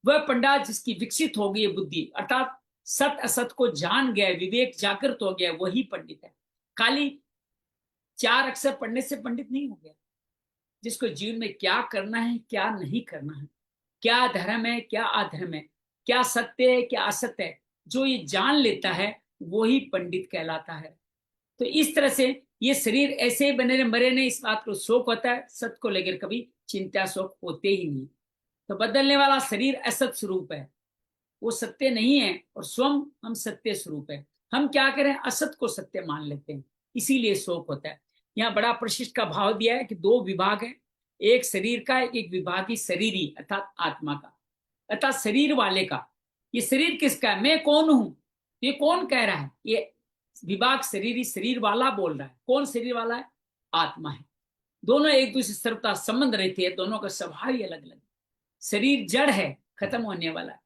[SPEAKER 1] वह पंडा जिसकी विकसित हो गई बुद्धि, अर्थात सत असत को जान गया, विवेक जागृत हो गया, वही पंडित है। खाली 4 अक्षर पढ़ने से पंडित नहीं हो गया। जिसको जीवन में क्या करना है क्या नहीं करना है, क्या धर्म है क्या अधर्म है, क्या सत्य है क्या असत्य है, जो ये जान लेता है वही पंडित कहलाता है। तो इस तरह से ये शरीर ऐसे ही बने मरे नहीं, इस बात को शोक होता है, सत्य को लेकर कभी चिंता शोक होते ही नहीं। तो बदलने वाला शरीर असत स्वरूप है, वो सत्य नहीं है, और स्वयं हम सत्य स्वरूप है। हम क्या करें, असत को सत्य मान लेते हैं, इसीलिए शोक होता है। यहाँ बड़ा प्रशिष्ट का भाव दिया है कि 2 विभाग है, एक शरीर का, एक विभाग ही शरीरी अर्थात आत्मा का, अर्थात शरीर वाले का। ये शरीर किसका है, मैं कौन हूं, ये कौन कह रहा है, ये विभाग शरीरी शरीर वाला बोल रहा है। कौन शरीर वाला है, आत्मा है। दोनों एक दूसरे से सर्वथा संबंध रहते हैं, दोनों का स्वभाव ही अलग अलग। शरीर जड़ है, खत्म होने वाला है।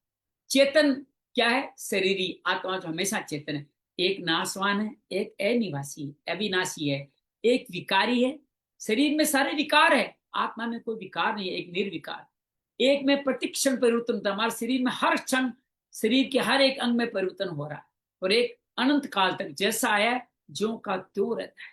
[SPEAKER 1] चेतन क्या है, शरीरी आत्मा जो हमेशा चेतन है। एक नाशवान है, एक अनिवासी अविनाशी है, एक विकारी है। शरीर में सारे विकार है, आत्मा में कोई विकार नहीं है, एक निर्विकार। एक में प्रतिक्षण परिवर्तन होता है, हमारे शरीर में हर क्षण शरीर के हर एक अंग में परिवर्तन हो रहा है, और एक अनंत काल तक जैसा आया ज्यों का त्यों रहता है।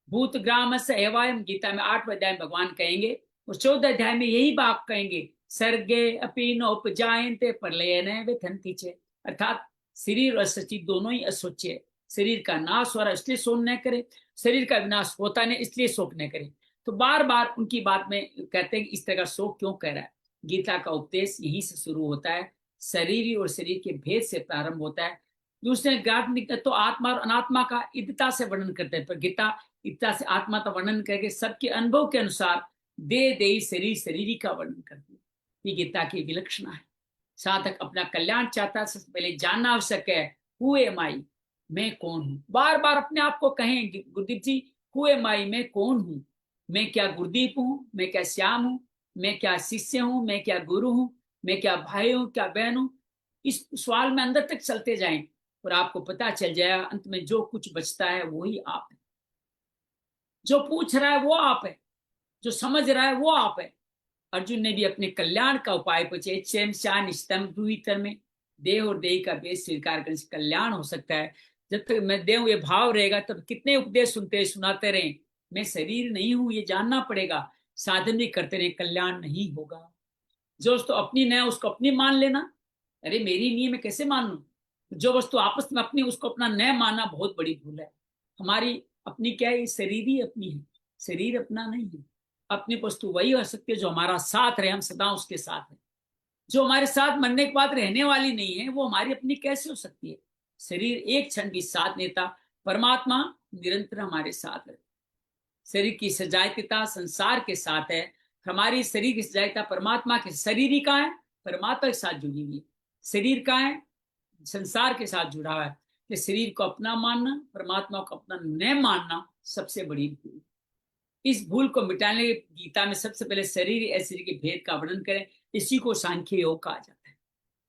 [SPEAKER 1] भूत ग्राम से एवायम, गीता में 8वें अध्याय में भगवान कहेंगे, और 14 अध्याय में यही बात कहेंगे, सर्गे अपि नोपजायन्ते प्रलयने विथन्ति चे। अर्थात शरीर और सचिव दोनों ही असोच्य है। शरीर का नाश हो रहा है इसलिए शोक न करे, शरीर का विनाश होता नहीं इसलिए शोक न करे। तो बार बार उनकी बात में कहते हैं कि इस तरह का शोक क्यों कह रहा है। गीता का उपदेश यहीं से शुरू होता है, शरीर और शरीर के भेद से प्रारंभ होता है। दूसरे ग्राथ तो आत्मा और अनात्मा का इद्दता से वर्णन करते हैं, पर गीता इतना से आत्मा का वर्णन करके सबके अनुभव के अनुसार दे दे शरीर शरीरी का वर्णन करती है। ये गीता की विलक्षणता है। साधक अपना कल्याण चाहता है, सबसे पहले जानना आवश्यक है, हु एम आई, मैं कौन हूं। बार बार अपने आप को कहें, गुरदीप जी हु एम आई, मैं कौन हूं, मैं क्या गुरदीप हूं, मैं क्या श्याम हूं, मैं क्या शिष्य हूं, मैं क्या गुरु हूं, मैं क्या भाई हूं क्या बहन हूं। इस सवाल में अंदर तक चलते जाएं और आपको पता चल जाएगा अंत में जो कुछ बचता है वही आप है। जो पूछ रहा है वो आप है, जो समझ रहा है वो आप है। अर्जुन ने भी अपने कल्याण का उपाय पूछे, क्षेम शान स्तम दुहितर में देह और देह का भेद स्वीकार करने से कल्याण हो सकता है। जब तक मैं देह ये भाव रहेगा तब कितने उपदेश सुनाते रहे, मैं शरीर नहीं हूं ये जानना पड़ेगा। साधन भी करते रहे, कल्याण नहीं होगा। जो वस्तु अपनी न है उसको अपनी मान लेना, अरे मेरी नहीं है मैं कैसे मान लूं। जो वस्तु आपस में अपनी उसको अपना न मानना बहुत बड़ी भूल है। हमारी अपनी क्या है, शरीर ही अपनी है, शरीर अपना नहीं है। अपनी वस्तु वही हो सकती है जो हमारा साथ रहे, हम सदा उसके साथ हैं। जो हमारे साथ मरने के बाद रहने वाली नहीं है वो हमारी अपनी कैसे हो सकती है। शरीर एक क्षण भी साथ नेता, परमात्मा निरंतर हमारे साथ है। शरीर की सजातीयता संसार के साथ है, हमारी शरीर की सजातीयता परमात्मा के, शरीर ही कहाँ है, परमात्मा के साथ जुड़ी हुई है। शरीर कहाँ है, संसार के साथ जुड़ा हुआ है। कि शरीर को अपना मानना, परमात्मा को अपना न मानना सबसे बड़ी भूल। इस भूल को मिटाने के गीता में सबसे पहले शरीर और शरीर के भेद का वर्णन करें, इसी को सांख्य योग कहा जाता है।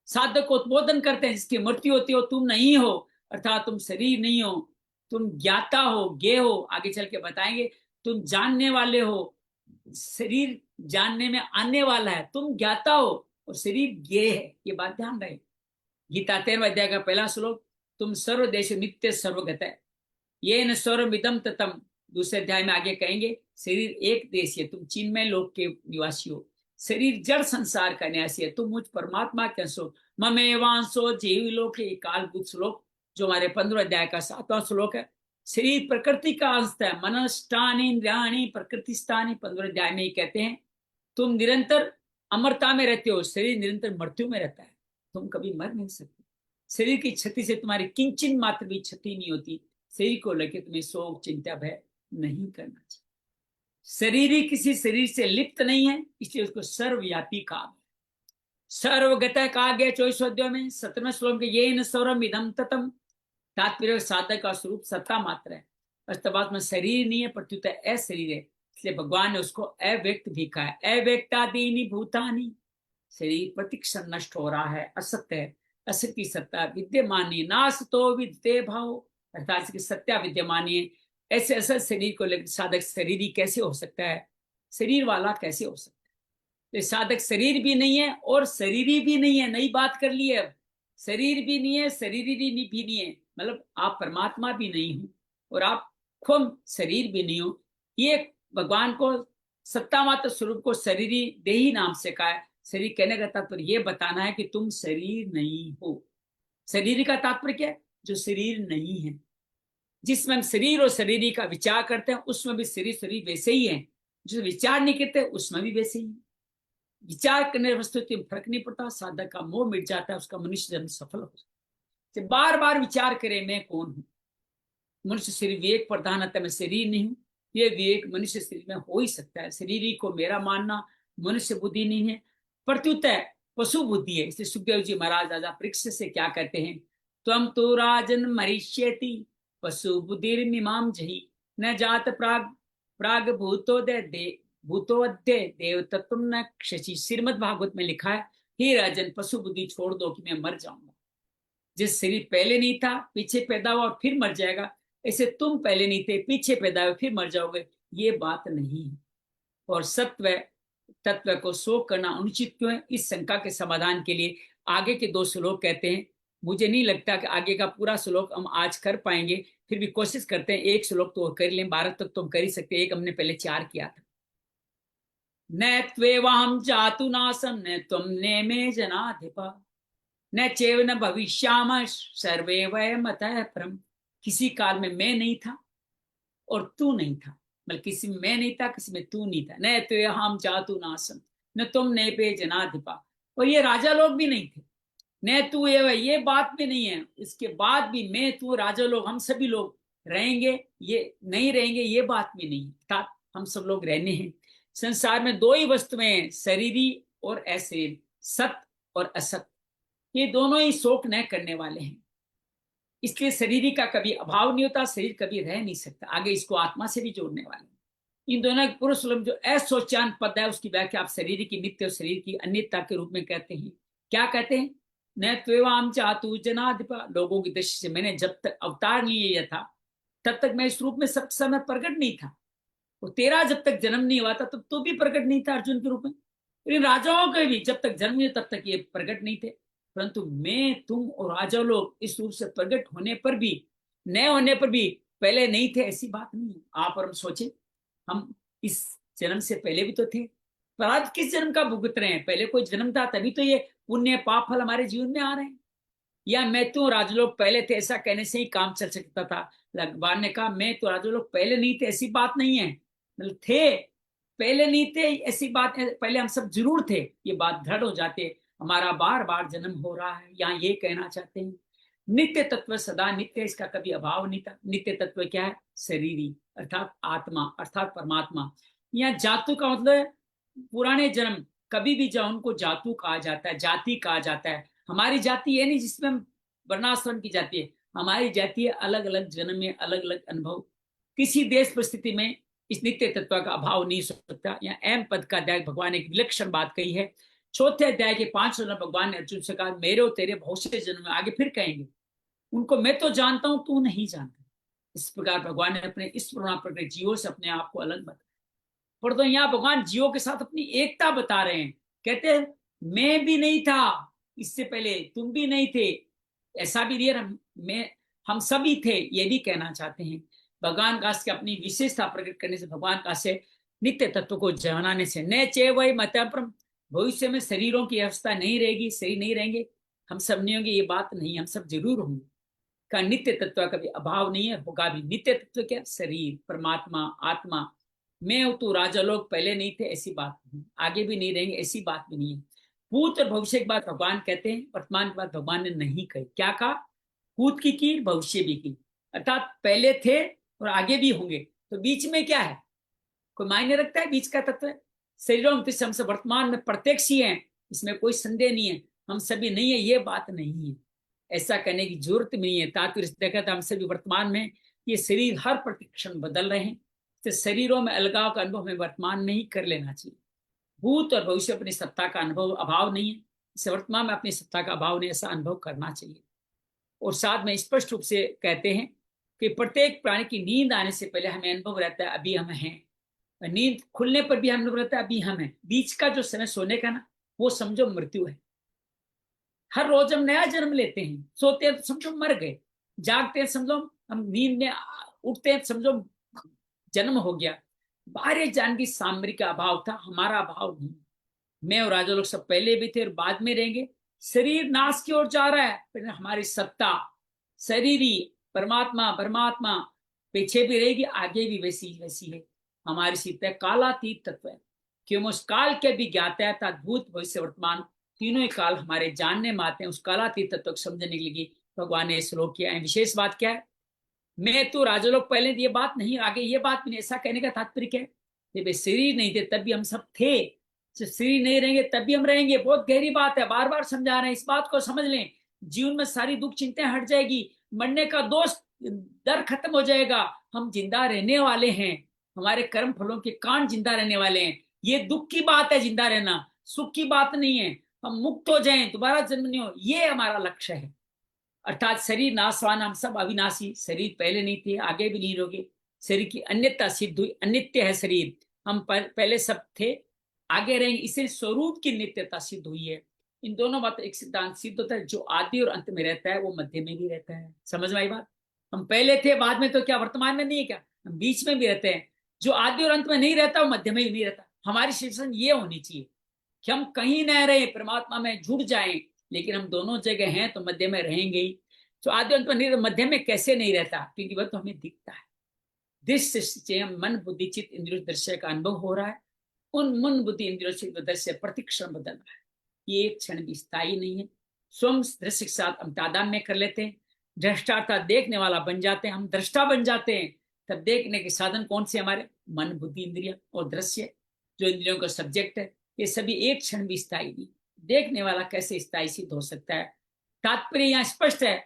[SPEAKER 1] साधक को उद्बोधन करते हैं, जिसकी मृत्यु होती हो तुम नहीं हो, अर्थात तुम शरीर नहीं हो, तुम ज्ञाता हो, ज्ञेय हो। आगे चल के बताएंगे, तुम जानने वाले हो, शरीर जानने में आने वाला है, तुम ज्ञाता हो और शरीर ज्ञेय है। ये बात ध्यान रहे। गीता 13वें अध्याय का पहला श्लोक, तुम सर्वदेश नित्य सर्वगत है, ये न सर्वमिदम ततम। दूसरे अध्याय में आगे कहेंगे शरीर एक देशीय, तुम चिन्मय लोक के निवासी हो। शरीर जड़ संसार का न्यासी है, तुम मुझ परमात्मा के अंश हो। ममेवांशो जीव लोक, कालभूत श्लोक जो हमारे 15 अध्याय का 7वां श्लोक है। शरीर प्रकृति का अंश है, मनष्टानी इंद्रियाणी प्रकृति स्थानी 15 अध्याय में ही कहते हैं तुम निरंतर अमरता में रहते हो, शरीर निरंतर मृत्यु में रहता है, तुम कभी मर नहीं सकते। शरीर की क्षति से तुम्हारी किंचन मात्र भी क्षति नहीं होती। शरीर को लेकर तुम्हें शोक चिंता भय नहीं करना चाहिए। शरीर ही किसी शरीर से लिप्त नहीं है, इसलिए उसको सर्वव्यापी कहा गया, सर्वगत कहा गया 24 अध्याय में 17वें श्लोक के ये न सर्वम इदम ततम। तात्पर्य साधक का स्वरूप सत्ता मात्र है, वास्तव में शरीर नहीं है, प्रत्युत अशरीर है, इसलिए भगवान ने उसको अव्यक्त भी कहा है। अव्यक्तादीनि भूतानि, शरीर प्रतिक्षण नष्ट हो रहा है, असत्य है, असत्य सत्ता विद्यमानी नासतो विद्ये भाव, अर्थात सत्या विद्यमानी है। ऐसे असत शरीर को लेकर साधक शरीर ही कैसे हो सकता है, शरीर वाला कैसे हो सकता है। तो साधक शरीर भी नहीं है और शरीरी भी नहीं है, नई बात कर ली है अब। शरीर भी नहीं है, शरीरी भी नहीं है, मतलब आप परमात्मा भी नहीं हो और आप खुद शरीर भी नहीं हो। ये भगवान को सत्ता मात्र स्वरूप को शरीरी देही नाम से कहा है। शरीर कहने का तात्पर्य ये बताना है कि तुम शरीर नहीं हो। शरीर का तात्पर्य क्या है, जो शरीर नहीं है। जिसमें हम शरीर और शरीरी का विचार करते हैं उसमें भी शरीर शरीर वैसे ही है, जो विचार नहीं करते उसमें भी वैसे ही है। विचार करने वस्तु फर्क नहीं पड़ता, साधक का मोह मिट जाता है, उसका मनुष्य जन्म सफल हो जाता है। बार बार विचार करे मैं कौन हूं। मनुष्य शरीर विवेक प्रधान है, मैं शरीर नहीं हूं, ये विवेक मनुष्य शरीर में हो ही सकता है। शरीर को मेरा मानना मनुष्य बुद्धि नहीं है, प्रत्युत पशु बुद्धि है। इसलिए सुखदेव जी महाराज राजा परीक्षित से क्या कहते हैं, त्वम तो राजन मरिष्यति पशु बुद्धिर्मिमाम जही न जात प्राग प्राग भूतोदय दे भूतोद्य देव तत्व न क्षति। श्रीमद् भागवत में लिखा है, हे राजन पशु बुद्धि छोड़ दो कि मैं मर जाऊंगा। जिस शरीर पहले नहीं था पीछे पैदा हुआ और फिर मर जाएगा, ऐसे तुम पहले नहीं थे पीछे पैदा हुए फिर मर जाओगे, ये बात नहीं है। और सत्व तत्व को शोक करना अनुचित क्यों है, इस शंका के समाधान के लिए आगे के 2 श्लोक कहते हैं। मुझे नहीं लगता कि आगे का पूरा श्लोक हम आज कर पाएंगे, फिर भी कोशिश करते हैं। 1 श्लोक तो कर लें, 12 तक तो हम कर ही सकते, एक हमने पहले 4 किया था। न त्वेवाहं जातु नासं न त्वं नेमे जनाधिपा न चैव न भविष्यामः सर्वे वयमतः परम्। किसी काल में मैं नहीं था और तू नहीं था, मतलब किसी में मैं नहीं था किसी में तू नहीं था। न त्वेवाहं जातु नासं न त्वं नेमे जनाधिपा, और ये राजा लोग भी नहीं थे। न तू ये बात भी नहीं है, इसके बाद भी मैं तू राजा लोग हम सभी लोग रहेंगे, ये नहीं रहेंगे ये बात भी नहीं है। हम सब लोग रहने हैं। संसार में 2 ही वस्तुएं, शरीरी और अशरीर, सत और असत, ये दोनों ही शोक न करने वाले हैं। इसलिए शरीरी का कभी अभाव नहीं होता, शरीर कभी रह नहीं सकता। आगे इसको आत्मा से भी जोड़ने वाले हैं। इन दोनों पूर्व श्लोक जो असोचान पद है उसकी व्याख्या आप शरीर की नित्य और शरीर की अन्यता के रूप में कहते हैं। क्या कहते हैं, न त्वेवाम चातु जनाधिपा, लोगों की दृष्टि से मैंने जब तक अवतार लिए था तब तक मैं इस रूप में सब समय प्रकट नहीं था, और तेरा जब तक जन्म नहीं हुआ था तब तो भी प्रकट नहीं था अर्जुन के रूप में। इन राजाओं के भी जब तक जन्म नहीं तब तक ये प्रकट नहीं थे, परंतु मैं तुम और राजा लोग इस रूप से प्रकट होने पर भी न होने पर भी पहले नहीं थे, ऐसी बात नहीं है। आप और हम सोचे, हम इस जन्म से पहले भी तो थे, पर आज किस जन्म का भुगत रहे हैं। पहले कोई जन्म था तभी तो ये पुण्य पाप फल हमारे जीवन में आ रहे हैं, या मैं तो राजलोक पहले थे ऐसा कहने से ही काम चल सकता था। भगवान ने कहा मैं तो राजलोक पहले नहीं थे, ऐसी बात नहीं है। मतलब थे, पहले नहीं थे ऐसी बात है, पहले हम सब जरूर थे, ये बात दृढ़ हो जाते। हमारा बार बार जन्म हो रहा है, यहाँ ये कहना चाहते हैं। नित्य तत्व सदा नित्य, इसका कभी अभाव नहीं था। नित्य तत्व क्या है, शरीरी अर्थात आत्मा अर्थात परमात्मा। यहाँ जातु का मतलब है पुराने जन्म, कभी भी जाओ उनको जातु कहा जाता है, जाति कहा जाता है। हमारी जाति ये नहीं जिसमें हम वर्णाश्रम की जाति है, हमारी जाति है अलग अलग जन्म में अलग अलग अनुभव। किसी देश परिस्थिति में इस नित्य तत्व का अभाव नहीं हो सकता। यहाँ एम पद का अध्याय भगवान ने एक विलक्षण बात कही है। 4थे अध्याय के 5 जन्म भगवान ने अर्जुन से कहा मेरे और तेरे बहुत से जन्म में, आगे फिर कहेंगे उनको मैं तो जानता हूं तू नहीं जानता। इस प्रकार भगवान ने अपने इस प्रकृति जीवों से अपने आप को अलग बताया। पर तो यहाँ भगवान जीवों के साथ अपनी एकता बता रहे हैं। कहते हैं मैं भी नहीं था इससे पहले, तुम भी नहीं थे, ऐसा भी नहीं है हम सभी थे, ये भी कहना चाहते हैं। भगवान का से अपनी विशेषता प्रकट करने से, भगवान का से नित्य तत्व को जनाने से, न चे वही मतप्रम, भविष्य में शरीरों की अवस्था नहीं रहेगी, शरीर नहीं रहेंगे, हम सब नहीं होंगे, ये बात नहीं, हम सब जरूर होंगे। का नित्य तत्व का भी अभाव नहीं है, होगा भी। नित्य तत्व क्या? शरीर, परमात्मा, आत्मा। मैं हूं तो राजा लोग पहले नहीं थे, ऐसी बात नहीं, आगे भी नहीं रहेंगे, ऐसी बात भी नहीं है। भूत और भविष्य की बात भगवान कहते हैं, वर्तमान की बात भगवान ने नहीं कही। क्या कहा? भूत की भविष्य भी की, अर्थात पहले थे और आगे भी होंगे। तो बीच में क्या है? कोई मायने रखता है बीच का तत्व? शरीरों में हम सब वर्तमान में प्रत्यक्ष ही है, इसमें कोई संदेह नहीं है। हम सभी नहीं है, ये बात नहीं है, ऐसा कहने की जरूरत नहीं है। तात्पर्य देखा था हम सभी वर्तमान में, ये शरीर हर प्रतिक्षण बदल रहे हैं, तो शरीरों में अलगाव का अनुभव हमें वर्तमान में ही कर लेना चाहिए। भूत और भविष्य अपनी सत्ता का अनुभव अभाव नहीं है, इसे वर्तमान में अपनी सत्ता का अभाव नहीं, ऐसा अनुभव करना चाहिए। और साथ में स्पष्ट रूप से कहते हैं कि प्रत्येक प्राणी की नींद आने से पहले हमें अनुभव रहता है अभी हम हैं, नींद खुलने पर भी अनुभव रहता है अभी हम हैं। बीच का जो समय सोने का ना, वो समझो मृत्यु है। हर रोज हम नया जन्म लेते हैं, सोते हैं तो समझो मर गए, जागते हैं समझो हम नींद में उठते हैं समझो जन्म हो गया। बाहरी जान की सामग्री का अभाव था, हमारा अभाव नहीं। मैं और राजा लोग सब पहले भी थे और बाद में रहेंगे। शरीर नाश की ओर जा रहा है, फिर हमारी सत्ता शरीर ही परमात्मा परमात्मा पीछे भी रहेगी, आगे भी वैसी वैसी है। हमारी सीता कालातीत तत्व है, क्यों उस काल के भी ज्ञाता है, अद्भुत भविष्य वर्तमान तीनों ही काल हमारे जानने में आते हैं। उस कालातीत तत्व को समझने के लिए भगवान ने श्लोक किया है। विशेष बात क्या है? मैं तो राजा लोग पहले, ये बात नहीं, आगे ये बात नहीं। ऐसा कहने का तात्पर्य क्या है? जब शरीर नहीं थे तब भी हम सब थे, शरीर नहीं रहेंगे तब भी हम रहेंगे। बहुत गहरी बात है, बार बार समझा रहे हैं, इस बात को समझ लें। जीवन में सारी दुख चिंताएं हट जाएगी, मरने का दोष डर खत्म हो जाएगा। हम जिंदा रहने वाले हैं, हमारे कर्म फलों के कारण जिंदा रहने वाले हैं। ये दुख की बात है जिंदा रहना, सुख की बात नहीं है। हम मुक्त हो जाएं, दोबारा जन्म नहीं हो, ये हमारा लक्ष्य है। अर्थात शरीर नाशवान, हम सब अविनाशी, शरीर पहले नहीं थे, आगे भी नहीं रहोगे। शरीर की अन्यता सिद्ध हुई, अनित्य है शरीर। हम पहले सब थे, आगे रहेंगे, इसे स्वरूप की नित्यता सिद्ध हुई है। इन दोनों बात एक सिद्धांत सिद्ध होता है, जो आदि और अंत में रहता है वो मध्य में भी रहता है। समझ में आई बात? हम पहले थे बाद में, तो क्या वर्तमान में नहीं है क्या? हम बीच में भी रहते हैं। जो आदि और अंत में नहीं रहता वो मध्य में भी नहीं रहता। हमारी सिचुएशन ये होनी चाहिए कि हम कहीं न रहे, परमात्मा में जुड़ जाएं, लेकिन हम दोनों जगह हैं तो मध्य में रहेंगे ही। तो आदि अंत में नहीं, मध्य में कैसे नहीं रहता? क्योंकि वह तो हमें दिखता है। दृश्य मन बुद्धि चित्त इंद्रिय दृश्य का अनुभव हो रहा है, उन मन बुद्धि इंद्रियों से दृश्य प्रतिक्षण बदल रहा है, ये एक क्षण भी स्थायी नहीं है। स्वयं दृश्य के साथ हम तादात्म्य कर लेते हैं, दृष्टा देखने वाला बन जाते हैं, हम दृष्टा बन जाते हैं। तब देखने के साधन कौन से? हमारे मन बुद्धि इंद्रिया और दृश्य, जो इंद्रियों का सब्जेक्ट है। ये सभी एक क्षण भी स्थायी नहीं। देखने वाला कैसे स्थायी सिद्ध हो सकता है? तात्पर्य यहाँ स्पष्ट है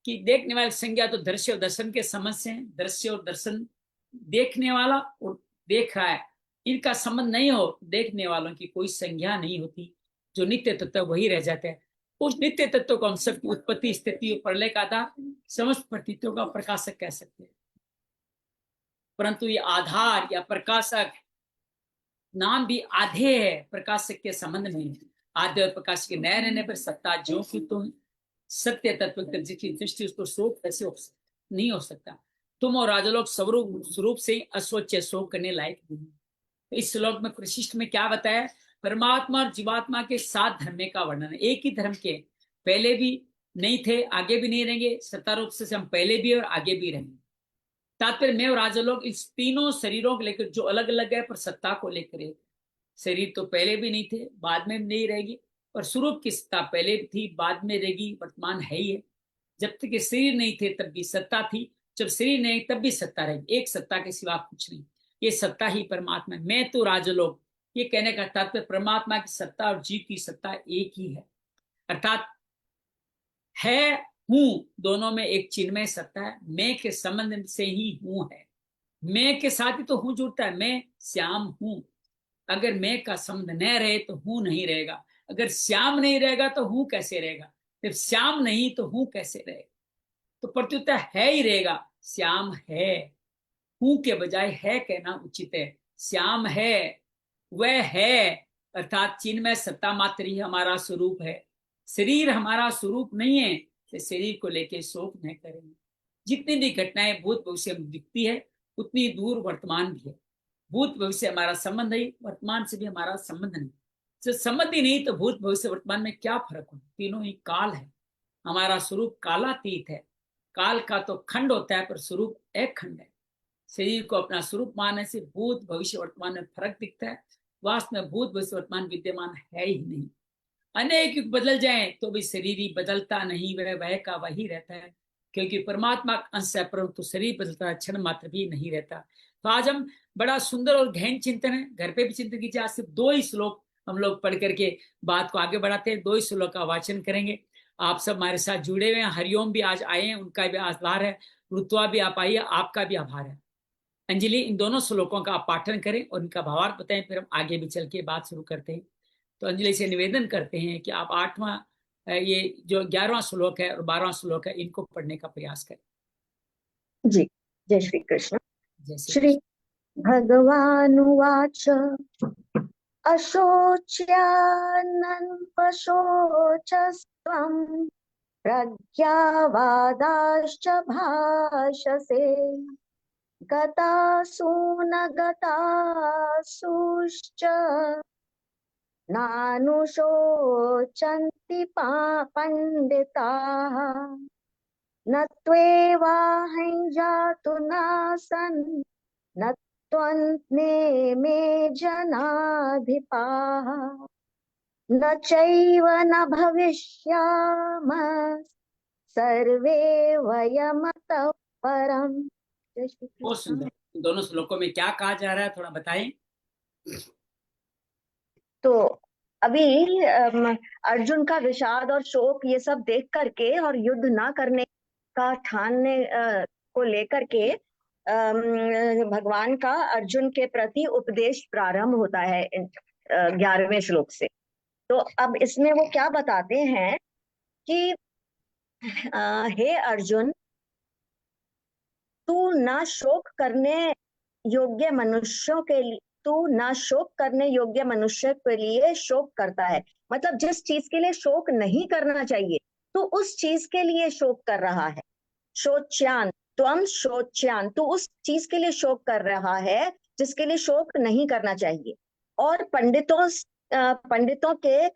[SPEAKER 1] कि देखने वाली संज्ञा तो दृश्य और दर्शन के समझ से है। दृश्य और दर्शन, देखने वाला और देख रहा है, इनका संबंध नहीं हो, देखने वालों की कोई संज्ञा नहीं होती। जो नित्य तत्व वही रह जाता है। उस नित्य तत्व को हम सबकी उत्पत्ति स्थिति और प्रलय का आधार, समस्त प्रतीतों का प्रकाशक कह सकते हैं। परंतु ये आधार या प्रकाशक नाम भी आधे है, प्रकाशक के संबंध में। आधे और प्रकाश के नए रहने पर सत्ता जो कि तुम सत्य तत्व जिसकी दृष्टि, उसको शोक कैसे नहीं हो सकता। तुम और राजलोक स्वरूप से अस्वच्छ शोक करने लायक नहीं। इस श्लोक में प्रशिष्ट में क्या बताया? परमात्मा और जीवात्मा के 7 धर्म का वर्णन है। एक ही धर्म के, पहले भी नहीं थे, आगे भी नहीं रहेंगे। सत्ता रूप से हम पहले भी और आगे भी रहेंगे। तात्पर्य मैं और राजलोक इस तीनों शरीरों को लेकर जो अलग अलग है, पर सत्ता को लेकर। शरीर तो पहले भी नहीं थे, बाद में नहीं रहेगी, और स्वरूप की सत्ता पहले भी थी, बाद में रहेगी, वर्तमान है ही है। जब तक शरीर नहीं थे तब भी सत्ता थी, जब शरीर नहीं तब भी सत्ता रहेगी। एक सत्ता के सिवा कुछ नहीं, ये सत्ता ही परमात्मा है। मैं तो राजलोक, ये कहने का तात्पर्य परमात्मा की सत्ता और जीव की सत्ता एक ही है। अर्थात है हूं, दोनों में एक चिन्मय सत्ता है। मैं के संबंध से ही हूं है, मैं के साथ ही तो हूं जुड़ता है। मैं श्याम हूं, अगर मैं का संबंध न रहे तो हूं नहीं रहेगा। अगर श्याम नहीं रहेगा तो हूं कैसे रहेगा? जब श्याम नहीं तो हूं कैसे रहेगा? तो प्रत्युत्तर है ही रहेगा। श्याम है, हूं के बजाय है कहना उचित है। श्याम है, वह है, अर्थात चिन्मय सत्ता मात्र ही हमारा स्वरूप है। शरीर हमारा स्वरूप नहीं है, से शरीर को लेके शोक न करें। जितनी भी घटनाएं भूत भविष्य में दिखती है उतनी दूर वर्तमान भी है। भूत भविष्य हमारा संबंध है, वर्तमान से भी हमारा संबंध नहीं। तो संबंध ही नहीं तो भूत भविष्य वर्तमान में क्या फर्क हो, तीनों ही काल है। हमारा स्वरूप कालातीत है। काल का तो खंड होता है पर स्वरूप एक खंड है। शरीर को अपना स्वरूप मानने से भूत भविष्य वर्तमान में फर्क दिखता है। वास्तव में भूत भविष्य वर्तमान विद्यमान है ही नहीं। अनेक युग बदल जाए तो भी शरीर ही बदलता नहीं, वह का वही रहता है, क्योंकि परमात्मा अंश है, परंतु शरीर बदलता है, क्षण मात्र भी नहीं रहता। तो आज हम बड़ा सुंदर और गहन चिंतन है, घर पे भी चिंतन कीजिए। आज सिर्फ 2 ही श्लोक हम लोग पढ़ करके बात को आगे बढ़ाते हैं। 2 ही श्लोक का वाचन करेंगे। आप सब हमारे साथ जुड़े हुए हैं। हरिओम भी आज आए हैं, उनका भी आभार है। रुतवा भी आप आई है, आपका भी आभार है। अंजलि, इन दोनों श्लोकों का आप पाठन करें और इनका भावार्थ बताएं, फिर हम आगे भी चल के बात शुरू करते हैं। तो अंजलि से निवेदन करते हैं कि आप 8वां, ये जो 11वां श्लोक है और 12वां श्लोक है, इनको पढ़ने का प्रयास करें।
[SPEAKER 2] जी, जय श्री कृष्ण।
[SPEAKER 1] जय श्री
[SPEAKER 2] श्री भगवानुवाच अशोच्यानन्वशोचस्त्वं प्रज्ञावादाश्च भाषसे गतासून गतासूश्च नानुशोचन्ति पंडिताः न त्वेवाहं जातु नासन् न त्वन्नेमे जनाधिपाः न चैव न भविष्यामः सर्वे वयमतः परम्।
[SPEAKER 1] बहुत सुंदर। इन दोनों श्लोकों में क्या कहा जा रहा है, थोड़ा बताएं।
[SPEAKER 2] तो अभी अर्जुन का विषाद और शोक ये सब देख करके और युद्ध ना करने का ठानने को लेकर के भगवान का अर्जुन के प्रति उपदेश प्रारंभ होता है 11वें श्लोक से। तो अब इसमें वो क्या बताते हैं कि हे अर्जुन, तू ना शोक करने योग्य मनुष्यों के लिए तू ना शोक करने योग्य मनुष्य के लिए शोक करता है। मतलब जिस चीज के लिए शोक नहीं करना चाहिए तू उस चीज के लिए शोक कर रहा है। शोच्यान त्वम शोच्यान, तू उस चीज के लिए शोक कर रहा है जिसके लिए शोक नहीं करना चाहिए। और पंडितों के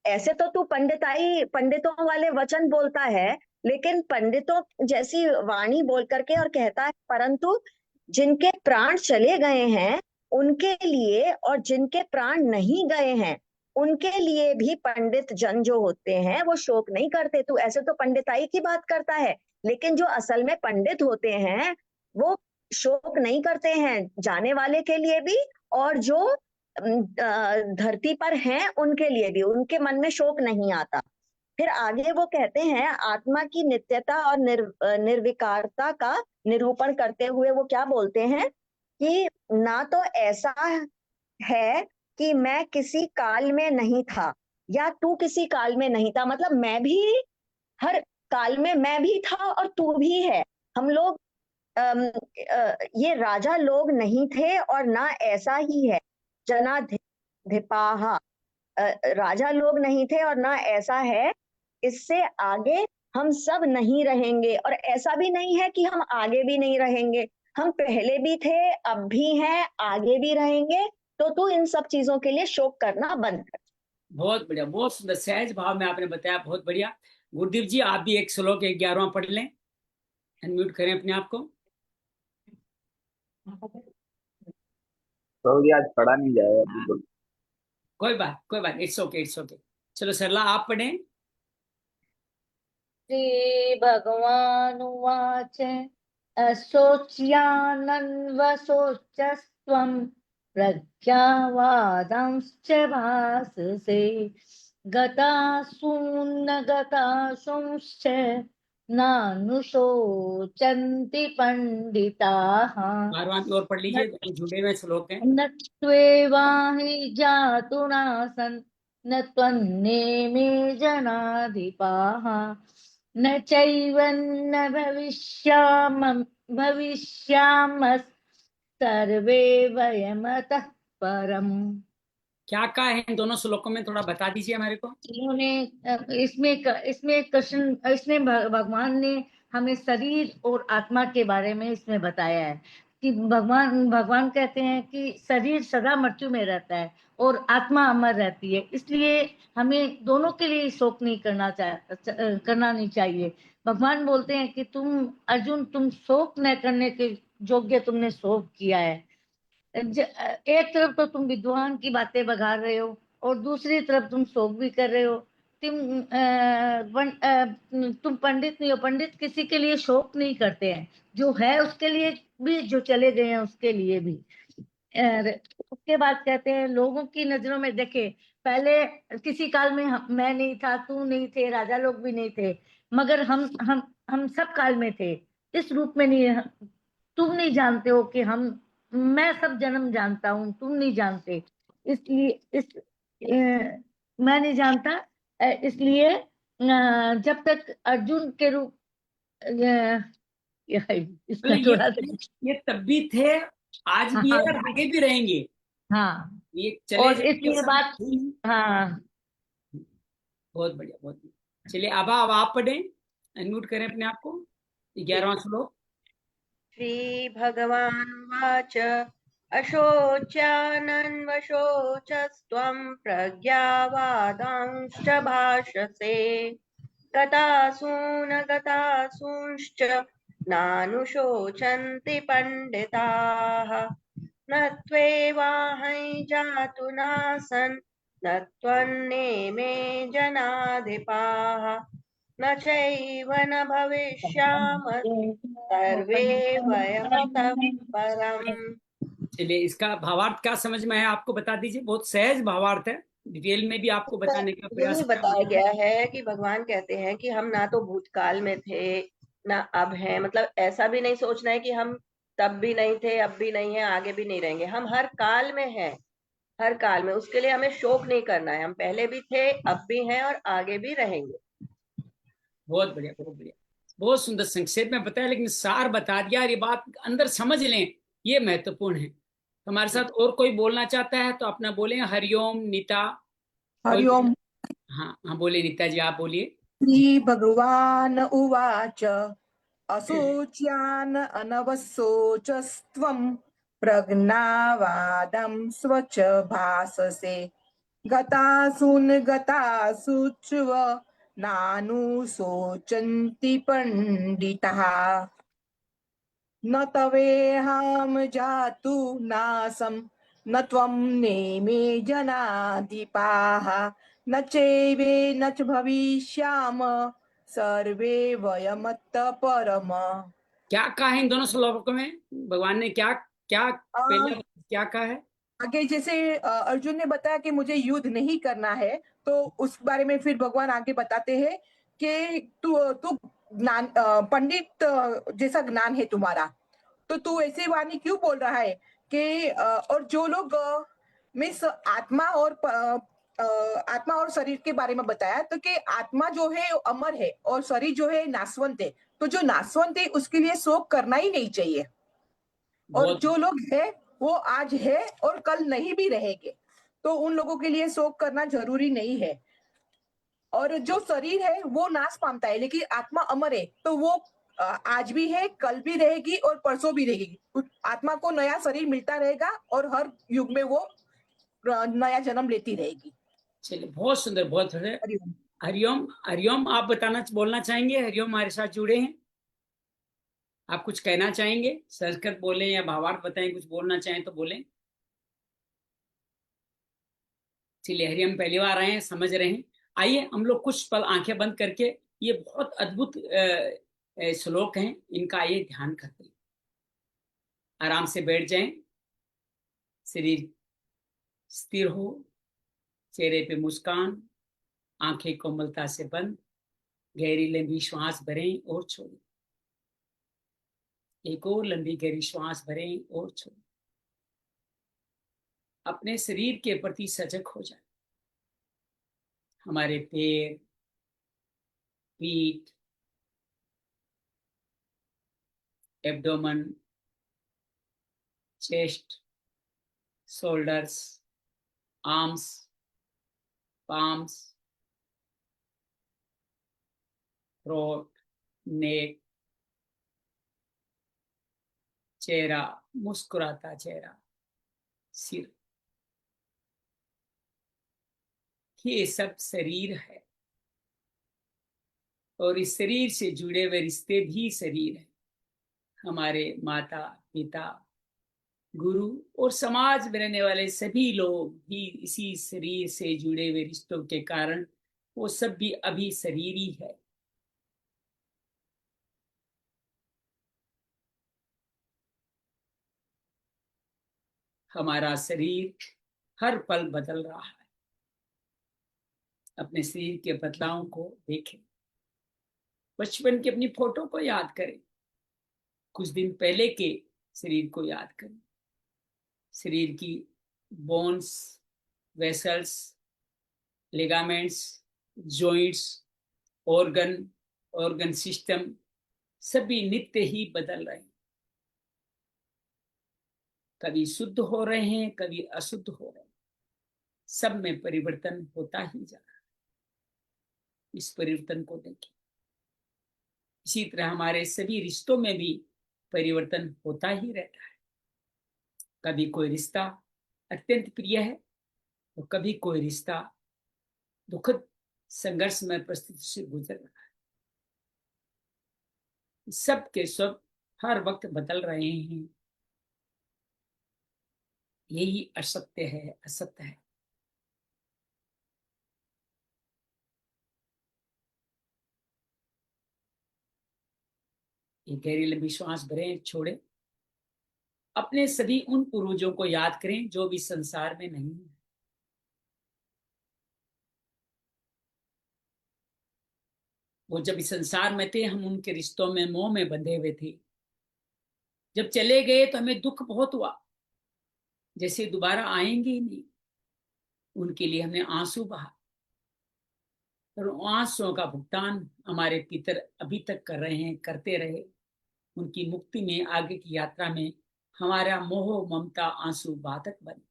[SPEAKER 2] ऐसे तो तू पंडितों वाले वचन बोलता है, लेकिन पंडितों जैसी वाणी बोल करके और कहता है, परंतु जिनके प्राण चले गए हैं उनके लिए और जिनके प्राण नहीं गए हैं उनके लिए भी पंडित जन जो होते हैं वो शोक नहीं करते। तू ऐसे तो पंडिताई की बात करता है, लेकिन जो असल में पंडित होते हैं वो शोक नहीं करते हैं, जाने वाले के लिए भी और जो धरती पर हैं उनके लिए भी, उनके मन में शोक नहीं आता। फिर आगे वो कहते हैं आत्मा की नित्यता और निर्विकारता का निरूपण करते हुए वो क्या बोलते हैं कि ना तो ऐसा है कि मैं किसी काल में नहीं था या तू किसी काल में नहीं था, मतलब मैं भी हर काल में मैं भी था और तू भी है। हम लोग ये राजा लोग नहीं थे और ना ऐसा ही है जनाधिपाहा, राजा लोग नहीं थे और ना ऐसा है। इससे आगे हम सब नहीं रहेंगे और ऐसा भी नहीं है कि हम आगे भी नहीं रहेंगे। हम पहले भी थे, अब भी हैं, आगे भी रहेंगे। तो तू इन सब चीजों के लिए शोक करना बंद कर।
[SPEAKER 1] बहुत बढ़िया, बहुत सुंदर, सहज भाव में आपने बताया, बहुत बढ़िया। गुरुदेव जी, आप भी एक श्लोक 11वां पढ़ लें, अनम्यूट करें अपने आप को।
[SPEAKER 3] तो ये आज पढ़ा नहीं जाएगा बिल्कुल।
[SPEAKER 1] कोई बात, इट्स ओके, इट्स ओके। चलो सरला, आप पढ़ें।
[SPEAKER 4] श्री भगवानुवाच अशोच्यानन्वशोचस्त्वं प्रज्ञावादांश्च भाससे गतासून्न गतासूंश्च नानुशोचन्ति पंडिताः
[SPEAKER 1] 12वां की ओर पढ़ लीजिए, दोनों जुड़े हुए श्लोक हैं।
[SPEAKER 4] न त्वेवाहि जातु नासन् न त्वन्नेमे जनाधिपाः न चैवन्न भविष्यामः सर्वे वयमतः परम्।
[SPEAKER 1] क्या कहा है इन दोनों श्लोकों में, थोड़ा बता दीजिए हमारे को।
[SPEAKER 4] इन्होंने इसमें क्वेश्चन, इसमें भगवान ने हमें शरीर और आत्मा के बारे में इसमें बताया है कि भगवान भगवान कहते हैं कि शरीर सदा मृत्यु में रहता है और आत्मा अमर रहती है, इसलिए हमें दोनों के लिए शोक नहीं करना नहीं चाहिए। भगवान बोलते हैं कि तुम अर्जुन, तुम शोक न करने के योग्य तुमने शोक किया है। एक तरफ तो तुम विद्वान की बातें बघार रहे हो और दूसरी तरफ तुम शोक भी कर रहे हो। तुम पंडित नहीं हो, पंडित किसी के लिए शोक नहीं करते हैं, जो है उसके लिए भी, जो चले गए हैं उसके लिए भी। और उसके बाद कहते हैं लोगों की नजरों में देखे, पहले किसी काल में मैं नहीं था, तू नहीं थे, राजा लोग भी नहीं थे, मगर हम सब काल में थे, इस रूप में नहीं। तुम नहीं जानते हो कि मैं सब जन्म जानता हूँ, तुम नहीं जानते, इसलिए मैं नहीं जानता, इसलिए जब तक अर्जुन के रूप इसका
[SPEAKER 1] मतलब
[SPEAKER 4] थोड़ा
[SPEAKER 1] ये तब भी थे, आज भी है
[SPEAKER 4] हाँ
[SPEAKER 1] और आगे भी रहेंगे।
[SPEAKER 4] हाँ,
[SPEAKER 1] ये चले
[SPEAKER 4] और
[SPEAKER 1] जाएंगे
[SPEAKER 4] इसलिए
[SPEAKER 1] सब।
[SPEAKER 4] बात, हाँ
[SPEAKER 1] बहुत बढ़िया, बहुत बढ़िया। चलिए अब आप पढ़ें, अनम्यूट करें अपने आप को। 11वां श्लोक।
[SPEAKER 5] श्रीभगवानुवाच अशोच्यानन्वशोचस्त्वं प्रज्ञावादांश्च भाषसे गतासून गतासूंश्च नानुशोचन्ति पण्डिताः न त्वेवाहं जातु नासन् न त्वन्नेमे जनाधिपाः न चैव न भविष्याम सर्वे वयमतः परम्।
[SPEAKER 1] चलिए इसका भावार्थ क्या समझ में है आपको, बता दीजिए। बहुत सहज भावार्थ है, डिटेल में भी आपको बताने का प्रयास
[SPEAKER 5] यही
[SPEAKER 1] किया।
[SPEAKER 5] बताया गया है कि भगवान कहते हैं कि हम ना तो भूतकाल में थे ना अब हैं, मतलब ऐसा भी नहीं सोचना है कि हम तब भी नहीं थे, अब भी नहीं है, आगे भी नहीं रहेंगे। हम हर काल में हैं, हर काल में। उसके लिए हमें शोक नहीं करना है। हम पहले भी थे, अब भी हैं और आगे भी रहेंगे।
[SPEAKER 1] बहुत बढ़िया, बहुत बढ़िया, बहुत सुंदर संक्षेप में बताया, लेकिन सार बता दिया। और ये बात अंदर समझ लें, ये महत्वपूर्ण है। तो हमारे साथ और कोई बोलना चाहता है तो अपना बोले। हरिओम नीता। कोई?
[SPEAKER 6] हरिओम।
[SPEAKER 1] हाँ हाँ, बोले नीता जी, आप बोलिए।
[SPEAKER 6] श्रीभगवान् उवाच अशोच्यान् अनवशोचस्त्वं प्रज्ञावादं स्वच भाससे गतासून् गतासूच्व नानुशोचन्ति पंडिताः न तवेहं जातु नासं न त्वं नेमे जनाधिपाः न चैवे न च भविष्याम सर्वे वयमतः परम।
[SPEAKER 1] क्या कहा है इन दोनों श्लोकों में? भगवान ने क्या क्या पहला क्या कहा है?
[SPEAKER 6] आगे जैसे अर्जुन ने बताया कि मुझे युद्ध नहीं करना है, तो उस बारे में फिर भगवान आगे बताते हैं कि तू तू ज्ञान पंडित जैसा ज्ञान है तुम्हारा, तो तू ऐसी वाणी क्यों बोल रहा है कि और जो लोग मीन्स आत्मा और शरीर के बारे में बताया, तो कि आत्मा जो है वो अमर है और शरीर जो है नासवंत है, तो जो नासवंत है उसके लिए शोक करना ही नहीं चाहिए। और
[SPEAKER 1] बहुत
[SPEAKER 6] जो लोग है वो आज है और कल नहीं भी रहेंगे, तो उन लोगों के लिए शोक करना जरूरी नहीं है। और जो शरीर है वो नाश पाता है, लेकिन आत्मा अमर है, तो वो आज भी है, कल भी रहेगी और परसों भी रहेगी। आत्मा को नया शरीर मिलता रहेगा और हर युग में वो नया जन्म लेती रहेगी।
[SPEAKER 1] चलिए, बहुत सुंदर, बहुत सुंदर।
[SPEAKER 6] हरिओम।
[SPEAKER 1] हरिओम। हरिओम, आप बताना बोलना चाहेंगे? हरिओम हमारे साथ जुड़े हैं, आप कुछ कहना चाहेंगे? संस्कृत बोलें या भावार्थ बताएं, कुछ बोलना चाहें तो बोलें। चलिए, हरिओम पहली बार आए हैं, समझ रहे हैं। आइए हम लोग कुछ पल आंखें बंद करके, ये बहुत अद्भुत श्लोक हैं, इनका आइए ध्यान करते हैं। आराम से बैठ जाएं, शरीर स्थिर हो, चेहरे पे मुस्कान, आंखें कोमलता से बंद, गहरी लंबी श्वास भरें और छोड़ें। एक और लंबी गहरी श्वास भरें और छोड़ें। अपने शरीर के प्रति सजग हो जाए। हमारे पैर, पीठ, abdomen, chest, shoulders, arms, palms, throat, neck, चेहरा, मुस्कुराता चेहरा, सिर, ये सब शरीर है और इस शरीर से जुड़े हुए रिश्ते भी शरीर है। हमारे माता पिता, गुरु और समाज में रहने वाले सभी लोग भी इसी शरीर से जुड़े हुए रिश्तों के कारण वो सब भी अभी शरीर ही है। हमारा शरीर हर पल बदल रहा है। अपने शरीर के बदलाव को देखें, बचपन की अपनी फोटो को याद करें, कुछ दिन पहले के शरीर को याद करें। शरीर की bones, vessels, ligaments, joints, organ system सभी नित्य ही बदल रहे हैं। कभी शुद्ध हो रहे हैं, कभी अशुद्ध हो रहे हैं। सब में परिवर्तन होता ही जा रहा है। इस परिवर्तन को देखें। इसी तरह हमारे सभी रिश्तों में भी परिवर्तन होता ही रहता है। कभी कोई रिश्ता अत्यंत प्रिय है तो कभी कोई रिश्ता दुखद संघर्षमय परिस्थिति से गुजर रहा है। सब के सब हर वक्त बदल रहे हैं। यही असत्य है, असत्य है। ये गहरी लंबी श्वास भरें, छोड़े। अपने सभी उन पूर्वजों को याद करें जो भी संसार में नहीं है। वो जब इस संसार में थे, हम उनके रिश्तों में मोह में बंधे हुए थे। जब चले गए तो हमें दुख बहुत हुआ, जैसे दोबारा आएंगे ही नहीं। उनके लिए हमने आंसू बहा और आंसुओं का भुगतान हमारे पितर अभी तक कर रहे हैं, करते रहे। उनकी मुक्ति में, आगे की यात्रा में हमारा मोह ममता आंसू बाधक बने।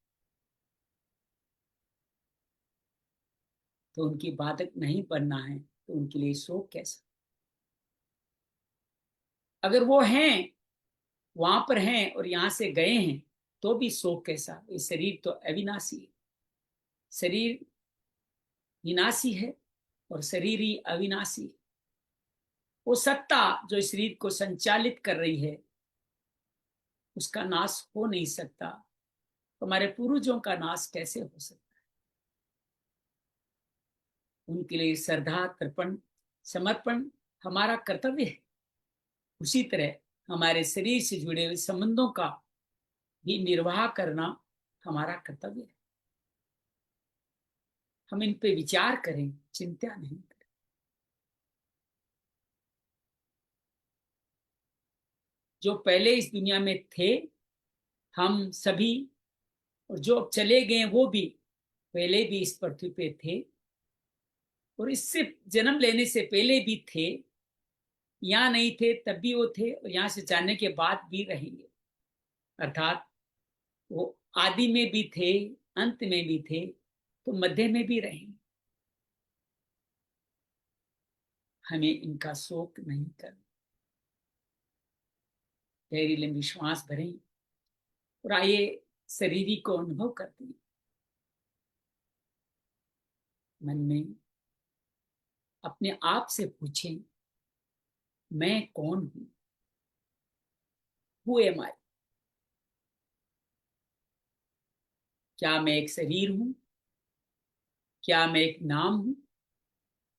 [SPEAKER 1] तो उनकी बाधक नहीं बनना है तो उनके लिए शोक कैसा? अगर वो हैं, वहां पर हैं और यहां से गए हैं तो भी शोक कैसा? ये शरीर तो अविनाशी है। शरीर विनाशी है और शरीर ही अविनाशी है। वो सत्ता जो शरीर को संचालित कर रही है उसका नाश हो नहीं सकता। हमारे पूर्वजों का नाश कैसे हो सकता है? उनके लिए श्रद्धा, तर्पण, समर्पण हमारा कर्तव्य है। उसी तरह हमारे शरीर से जुड़े हुए संबंधों का भी निर्वाह करना हमारा कर्तव्य है। हम इन पे विचार करें, चिंता नहीं करें। जो पहले इस दुनिया में थे हम सभी, और जो अब चले गए वो भी पहले भी इस पृथ्वी पे थे और इससे जन्म लेने से पहले भी थे। यहाँ नहीं थे तब भी वो थे और यहाँ से जाने के बाद भी रहेंगे। अर्थात वो आदि में भी थे, अंत में भी थे, तो मध्य में भी रहेंगे। हमें इनका शोक नहीं करना। गहरी लंबी श्वास भरें और आइए शरीर को अनुभव करते हैं। मन में अपने आप से पूछें, मैं कौन हूं? हु एम आई? क्या मैं एक शरीर हूं? क्या मैं एक नाम हूं?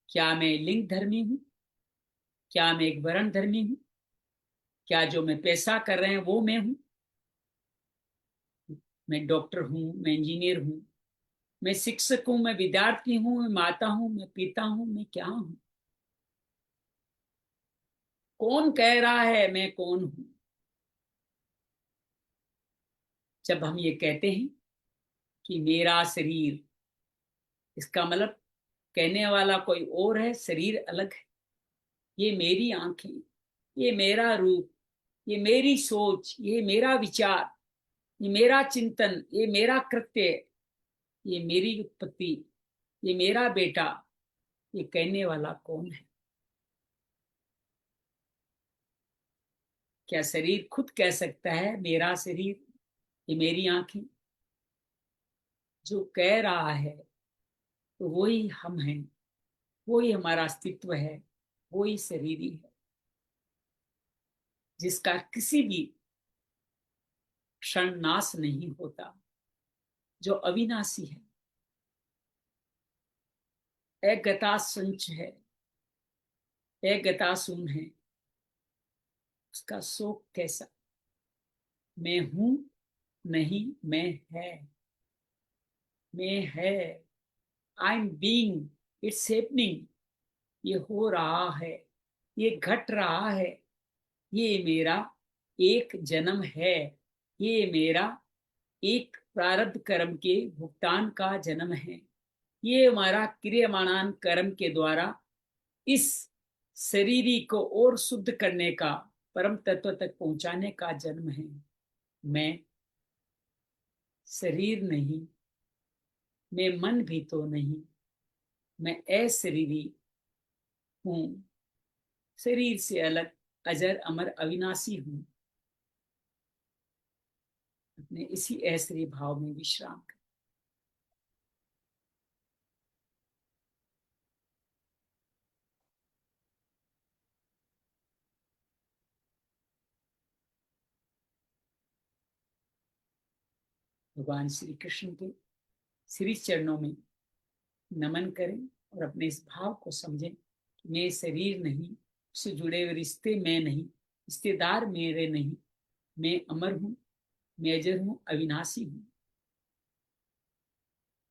[SPEAKER 1] क्या मैं लिंग धर्मी हूं? क्या मैं एक वर्ण धर्मी हूं? क्या जो मैं पैसा कर रहे हैं वो मैं हूं? मैं डॉक्टर हूं, मैं इंजीनियर हूं, मैं शिक्षक हूं, मैं विद्यार्थी हूं, मैं माता हूं, मैं पिता हूं, मैं क्या हूं? कौन कह रहा है मैं कौन हूं? जब हम ये कहते हैं कि मेरा शरीर, इसका मतलब कहने वाला कोई और है, शरीर अलग है। ये मेरी आंखें, ये मेरा रूप, ये मेरी सोच, ये मेरा विचार, ये मेरा चिंतन, ये मेरा कृत्य, ये मेरी उत्पत्ति, ये मेरा बेटा, ये कहने वाला कौन है? क्या शरीर खुद कह सकता है मेरा शरीर, ये मेरी आंखें? जो कह रहा है तो वही हम हैं, वही हमारा अस्तित्व है, वही शरीरी है, जिसका किसी भी क्षण नाश नहीं होता, जो अविनाशी है, एकगता संच है, एकगता शून्य है। उसका शोक कैसा? मैं हूं नहीं, मैं है, मैं है, I am being, it's happening, ये हो रहा है, ये घट रहा है, ये मेरा एक जन्म है, ये मेरा एक प्रारब्ध कर्म के भुगतान का जन्म है, ये हमारा क्रियमाणान कर्म के द्वारा इस शरीरी को और शुद्ध करने का, परम तत्व तक पहुंचाने का जन्म है। मैं शरीर नहीं, मैं मन भी तो नहीं, मैं अशरीरी हूं, शरीर से अलग, अजर अमर अविनाशी हूं। अपने इसी अशरीरी भाव में विश्राम कर। भगवान श्री कृष्ण के श्री चरणों में नमन करें और अपने इस भाव को समझें कि मैं शरीर नहीं, उससे जुड़े हुए रिश्ते मैं नहीं, रिश्तेदार मेरे नहीं, मैं अमर हूं, मैं अजर हूं, अविनाशी हूं।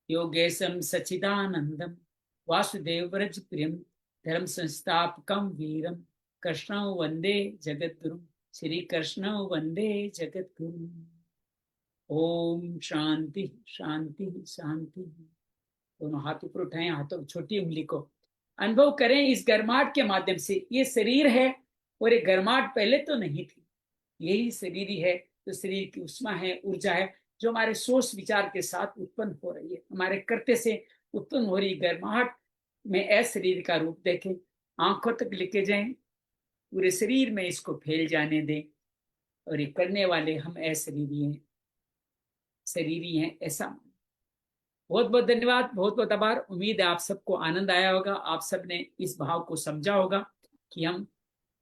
[SPEAKER 1] योगेशम सच्चिदानंदम वासुदेव व्रज प्रियम धर्म संस्थापकम वीरम कृष्ण वंदे जगत गुरु, श्री कृष्ण वंदे जगत गुरु। ओम शांति शांति शांति। दोनों हाथ ऊपर उठाएं, हाथों छोटी उंगली को अनुभव करें इस गर्माहट के माध्यम से। ये शरीर है और ये गर्माहट पहले तो नहीं थी, यही शरीर ही है। तो शरीर की उष्मा है, ऊर्जा है, जो हमारे सोच विचार के साथ उत्पन्न हो रही है, हमारे करते से उत्पन्न हो रही गर्माहट में अशरीर का रूप देखें, आंखों तक लेके जाएं, पूरे शरीर में इसको फैल जाने दें, और ये करने वाले हम अशरीरी हैं, शरीरी हैं, ऐसा। बहुत बहुत धन्यवाद, बहुत बहुत आभार। उम्मीद है आप सबको आनंद आया होगा, आप सबने इस भाव को समझा होगा कि हम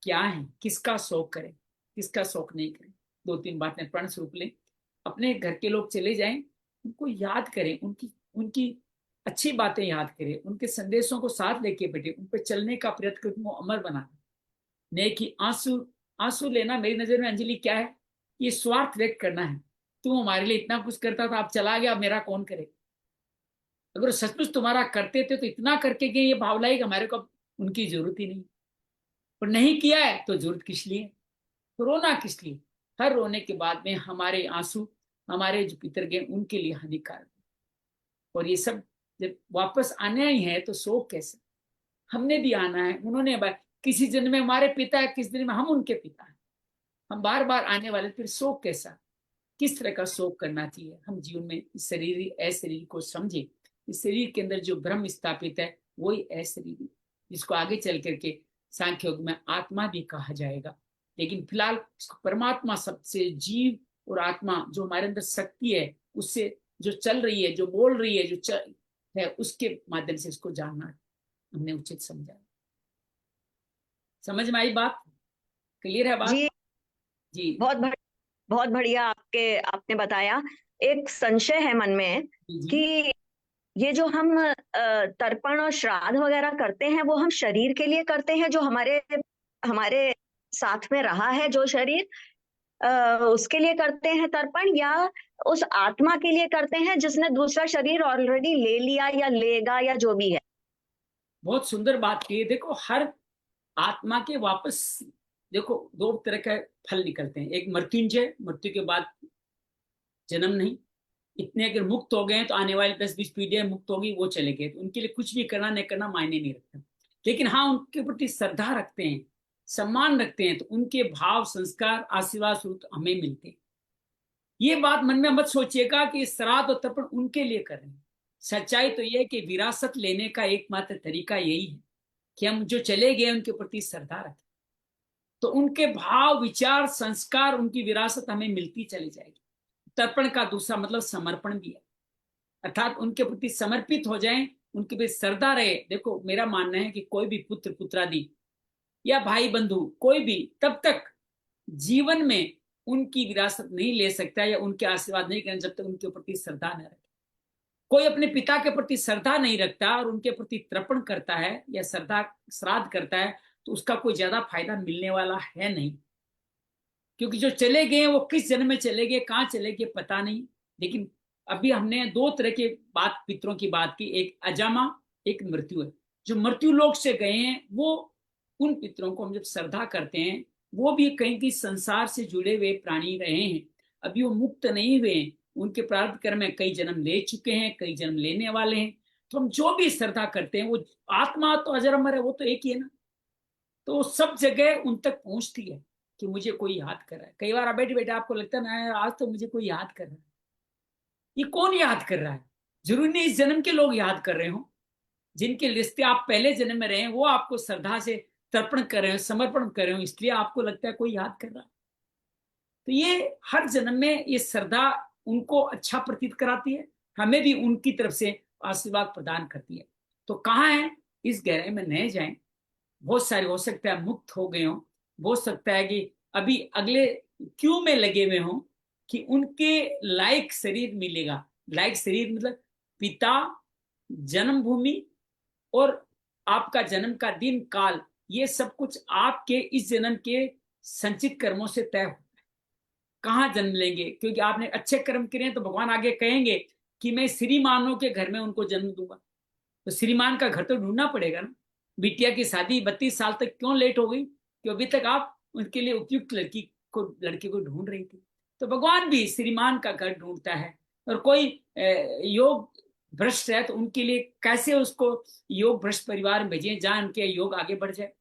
[SPEAKER 1] क्या हैं, किसका शौक करें, किसका शौक नहीं करें। दो तीन बातें प्रण स्वरूप लें, अपने घर के लोग चले जाएं, उनको याद करें, उनकी उनकी अच्छी बातें याद करें, उनके संदेशों को साथ लेके बैठे, उन पर चलने का प्रयत्न करें, उनको अमर बना नहीं कि आंसू लेना। मेरी नजर में अंजलि क्या है, ये स्वार्थ व्यक्त करना है। तू हमारे लिए इतना कुछ करता था, अब चला गया, अब मेरा कौन करे। अगर सचमुच तुम्हारा करते थे तो इतना करके गए, ये भाव लाएगा हमारे को उनकी जरूरत ही नहीं, और नहीं किया है तो जरूरत किस लिए, तो रोना किस लिए। हर रोने के बाद में हमारे आंसू, हमारे जो पितर गए उनके लिए हानिकारक, और ये सब जब वापस आना ही है तो शोक कैसे। हमने भी आना है, उन्होंने किसी जन्म में हमारे पिता है, किस जन्म में हम उनके पिता हैं, हम बार बार आने वाले, फिर शोक कैसा। किस तरह का शोक करना चाहिए। हम जीवन में इस शरीर अशरीर को समझे, इस शरीर के अंदर जो ब्रह्म स्थापित है वही अशरीरी, जिसको आगे चल करके सांख्य योग में आत्मा भी कहा जाएगा। लेकिन फिलहाल इसको परमात्मा शब्द से जीव और आत्मा जो हमारे अंदर शक्ति है, उससे जो चल रही है, जो बोल रही है, जो है, उसके माध्यम से इसको जानना हमने उचित समझा। समझ में आई बात? क्लियर है बात?
[SPEAKER 2] जी
[SPEAKER 1] जी
[SPEAKER 2] बहुत बढ़िया आपने बताया। एक संशय है मन में
[SPEAKER 1] जी
[SPEAKER 2] कि ये जो हम तर्पण और श्राद्ध वगैरह करते हैं, वो हम शरीर के लिए करते हैं, जो हमारे साथ में रहा है जो शरीर, उसके लिए करते हैं तर्पण, या उस आत्मा के लिए करते हैं जिसने दूसरा शरीर ऑलरेडी ले लिया या लेगा या जो भी है।
[SPEAKER 1] बहुत सुंदर बात की। देखो, हर आत्मा के वापस देखो दो तरह के फल निकलते हैं। एक मृत्युंजय, मृत्यु के बाद जन्म नहीं, इतने अगर मुक्त हो गए तो आने वाले 10-20 पीढ़ियां मुक्त होगी, वो चले गए, तो उनके लिए कुछ भी करना नहीं करना मायने नहीं रखता। लेकिन हाँ, उनके प्रति श्रद्धा रखते हैं, सम्मान रखते हैं, तो उनके भाव संस्कार आशीर्वाद स्वरूप हमें मिलते हैं। ये बात मन में मत सोचिएगा कि श्राद्ध और तर्पण उनके लिए कर रहे हैं। सच्चाई तो ये है कि विरासत लेने का एकमात्र तरीका यही है कि हम जो चले गए उनके प्रति श्रद्धा रखें, तो उनके भाव, विचार, संस्कार, उनकी विरासत हमें मिलती चली जाएगी। तर्पण का दूसरा मतलब समर्पण भी है, अर्थात उनके प्रति समर्पित हो जाएं, उनके प्रति श्रद्धा रहे। देखो, मेरा मानना है कि कोई भी पुत्र पुत्रादि या भाई बंधु कोई भी तब तक जीवन में उनकी विरासत नहीं ले सकता या उनके आशीर्वाद नहीं करना जब तक उनके प्रति श्रद्धा न रखे। कोई अपने पिता के प्रति श्रद्धा नहीं रखता और उनके प्रति तर्पण करता है या श्रद्धा श्राद्ध करता है, तो उसका कोई ज्यादा फायदा मिलने वाला है नहीं, क्योंकि जो चले गए वो किस जन्म में चले गए, कहाँ चले गए पता नहीं। लेकिन अभी हमने दो तरह के पितरों की बात की, एक अजामा, एक मृत्यु है। जो मृत्यु लोक से गए हैं वो उन पितरों को हम जब श्रद्धा करते हैं, वो भी कहीं की संसार से जुड़े हुए प्राणी रहे हैं, अभी वो मुक्त नहीं हुए हैं, उनके प्रारब्ध कर्म में कई जन्म ले चुके हैं, कई जन्म लेने वाले हैं। तो हम जो भी श्रद्धा करते हैं, वो आत्मा तो अजर अमर है, वो तो एक ही है ना, तो सब जगह उन तक पहुंचती है कि मुझे कोई याद कर रहा है। कई बार आप बैठे बैठे आपको लगता है ना, आज तो मुझे कोई याद कर रहा है। ये कौन याद कर रहा है? जरूरी नहीं इस जन्म के लोग याद कर रहे हो, जिनके लिस्ते आप पहले जन्म में रहे हैं वो आपको श्रद्धा से तर्पण कर रहे हो, समर्पण कर रहे हो, इसलिए आपको लगता है कोई याद कर रहा है। तो ये हर जन्म में ये श्रद्धा उनको अच्छा प्रतीत कराती है, हमें भी उनकी तरफ से आशीर्वाद प्रदान करती है। तो कहाँ है, इस गहराई में नहीं जाएं। बहुत सारे हो सकता है मुक्त हो गए हो, हो सकता है कि अभी अगले क्यू में लगे हुए हो कि उनके लायक शरीर मिलेगा। लायक शरीर मतलब पिता, जन्मभूमि और आपका जन्म का दिन काल, ये सब कुछ आपके इस जन्म के संचित कर्मों से तय होता है कहाँ जन्म लेंगे। क्योंकि आपने अच्छे कर्म करे हैं तो भगवान आगे कहेंगे कि मैं श्रीमानों के घर में उनको जन्म दूंगा, तो श्रीमान का घर तो ढूंढना पड़ेगा ना। बिटिया की शादी 32 साल तक क्यों लेट हो गई? क्योंकि अभी तक आप उनके लिए उपयुक्त लड़की को ढूंढ रही थी। तो भगवान भी श्रीमान का घर ढूंढता है। और कोई योग भ्रष्ट है तो उनके लिए कैसे उसको योग भ्रष्ट परिवार में भेजें जहां उनके योग आगे बढ़ जाए।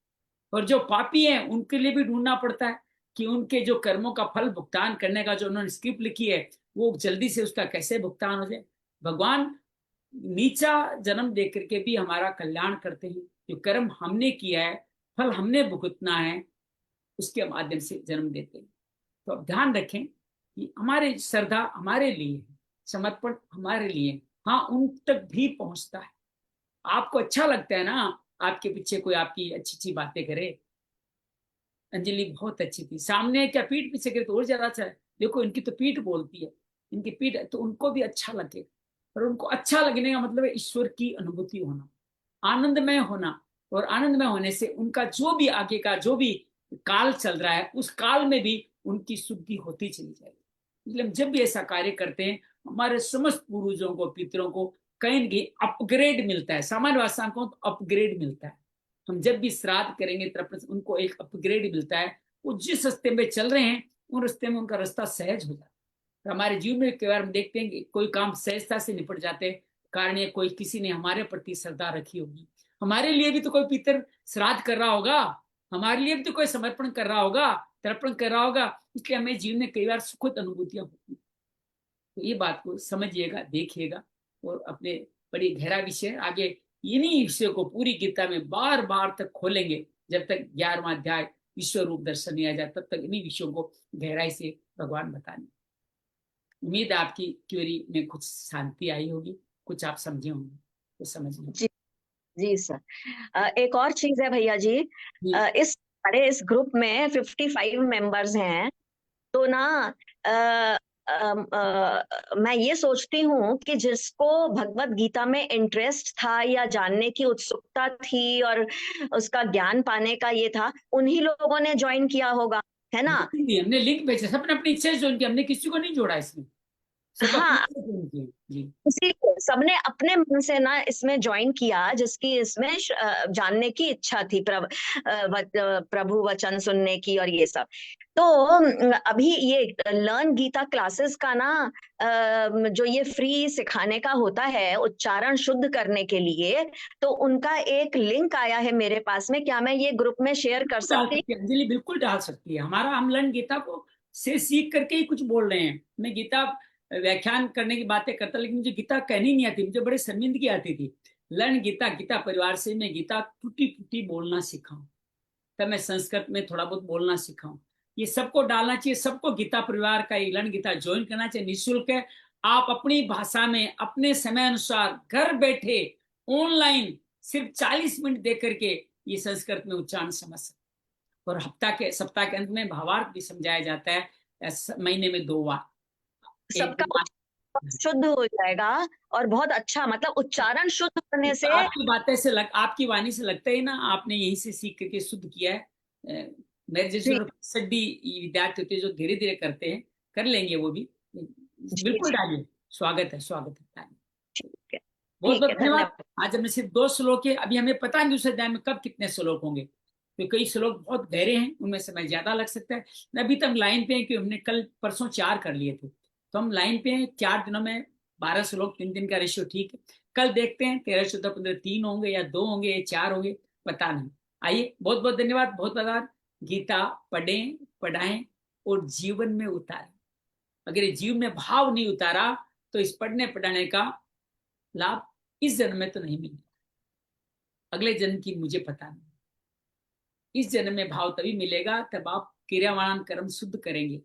[SPEAKER 1] और जो पापी हैं उनके लिए भी ढूंढना पड़ता है कि उनके जो कर्मों का फल भुगतान करने का जो उन्होंने स्क्रिप्ट लिखी है वो जल्दी से उसका कैसे भुगतान हो जाए। भगवान नीचा जन्म दे करके भी हमारा कल्याण करते हैं। जो कर्म हमने किया है, फल हमने भुगतना है, उसके माध्यम से जन्म देते हैं। तो अब ध्यान रखें कि हमारे श्रद्धा हमारे लिए है, समर्पण हमारे लिए, हाँ उन तक भी पहुंचता है। आपको अच्छा लगता है ना आपके पीछे कोई आपकी अच्छी अच्छी बातें करे, अंजलि बहुत अच्छी थी, सामने क्या पीठ पीछे करे तो और ज्यादा अच्छा है। देखो इनकी तो पीठ बोलती है, इनकी पीठ, तो उनको भी अच्छा लगे। और उनको अच्छा लगने का मतलब है ईश्वर की अनुभूति होना, आनंदमय होना। और आनंदमय होने से उनका जो भी आगे का जो भी काल चल रहा है उस काल में भी उनकी शुद्धि होती चली जाएगी। इसलिए हम जब भी ऐसा कार्य करते हैं हमारे समस्त पूर्वजों को, पितरों को कहीं न कहीं अपग्रेड मिलता है। सामान्य भाषा को तो अपग्रेड मिलता है। हम जब भी श्राद्ध करेंगे तब उनको एक अपग्रेड मिलता है। वो जिस रास्ते में चल रहे हैं उन रास्ते में उनका रास्ता सहज हो जाता है। हमारे जीवन में कई बार हम देखते हैं कि कोई काम सहजता से निपट जाते हैं, कारण ये कोई किसी ने हमारे प्रति श्रद्धा रखी होगी। हमारे लिए भी तो कोई पितर श्राद्ध कर रहा होगा, हमारे लिए भी तो कोई समर्पण कर रहा होगा, तर्पण कर रहा होगा, इसलिए हमें जीवन में कई बार सुखद अनुभूतियां होती। तो ये बात को समझिएगा, देखिएगा और अपने बड़ी गहरा विषय आगे इन्हीं विषय को पूरी गीता में बार बार तक खोलेंगे जब तक 11वां अध्याय विश्व रूप दर्शन नहीं आ जाए, तब तक इन्हीं विषयों को गहराई से भगवान बताने। उम्मीद है आपकी क्वेरी में कुछ शांति आई होगी, कुछ आप समझे होंगे तो समझ लीजिए।
[SPEAKER 2] जी सर, एक और चीज है भैया जी, इस सारे इस ग्रुप में 55 मेंबर्स हैं, तो ना मैं ये सोचती हूँ कि जिसको भगवत गीता में इंटरेस्ट था या जानने की उत्सुकता थी और उसका ज्ञान पाने का ये था, उन्हीं लोगों ने ज्वाइन किया होगा, है ना?
[SPEAKER 1] हमने लिंक भेजा, सबने अपनी इच्छा से ज्वाइन किया, हमने किसी को नहीं जोड़ा इसमें, सब
[SPEAKER 2] हाँ,
[SPEAKER 1] अपनी इच्छा से ज्वाइन किया। जी,
[SPEAKER 2] इसीलिए सबने अपने मन से ना इसमें ज्वाइन किया, जिसकी इसमें जानने की इच्छा थी, प्रभु वचन सुनने की और ये सब। तो अभी ये लर्न गीता क्लासेस का ना जो ये फ्री सिखाने का होता है उच्चारण शुद्ध करने के लिए, तो उनका एक लिंक आया है मेरे पास में। क्या मैं ये ग्रुप में शेयर कर सकती हूँ?
[SPEAKER 1] अंजलि बिल्कुल डाल सकती है। हमारा हम लर्न गीता को से सीख करके ही कुछ बोल रहे हैं। मैं गीता व्याख्यान करने की बातें करता, लेकिन मुझे गीता कहनी नहीं आती, मुझे बड़े शर्मिंदगी आती थी। लर्न गीता, गीता परिवार से मैं गीता टूटी टूटी बोलना सीखा हूँ, तब मैं संस्कृत में थोड़ा बहुत बोलना सीखा हूँ। ये सबको डालना चाहिए, सबको गीता परिवार का लर्न गीता ज्वाइन करना चाहिए, निःशुल्क है। आप अपनी भाषा में अपने समय अनुसार घर बैठे ऑनलाइन सिर्फ 40 मिनट दे करके ये संस्कृत में उच्चारण समझ सकते, और सप्ताह के अंत में भावार्थ भी समझाया जाता है, महीने में 2 बार।
[SPEAKER 2] सबका शुद्ध हो जाएगा और बहुत अच्छा, मतलब उच्चारण शुद्ध करने से
[SPEAKER 1] आपकी बातें से आपकी वाणी से लगता है ना आपने यहीं से सीख करके शुद्ध किया है। मेरे जैसे सड्डी विद्यार्थी होते हैं जो धीरे धीरे करते हैं, कर लेंगे वो भी, बिल्कुल डालिए, स्वागत है, स्वागत है। बहुत बहुत धन्यवाद। आज हमने सिर्फ 2 श्लोक है, अभी हमें पता नहीं दूसरे अध्याय में कब कितने श्लोक होंगे, तो कई श्लोक बहुत गहरे हैं, उनमें समय ज्यादा लग सकता है। अभी तक लाइन पे है कि हमने कल परसों 4 कर लिए थे, तो हम लाइन पे हैं। 4 दिनों में 12 श्लोक, 3 दिन का रेशियो ठीक है। कल देखते हैं 13, 14, 15 3 होंगे या 2 होंगे या 4 होंगे, पता नहीं। आइए, बहुत बहुत धन्यवाद, बहुत बहुत। गीता पढ़ें, पढ़ाएं और जीवन में उतारें। अगर ये जीवन में भाव नहीं उतारा तो इस पढ़ने पढ़ाने का लाभ इस जन्म में तो नहीं मिलेगा, अगले जन्म की मुझे पता नहीं। इस जन्म में भाव तभी मिलेगा तब आप क्रियावान कर्म शुद्ध करेंगे,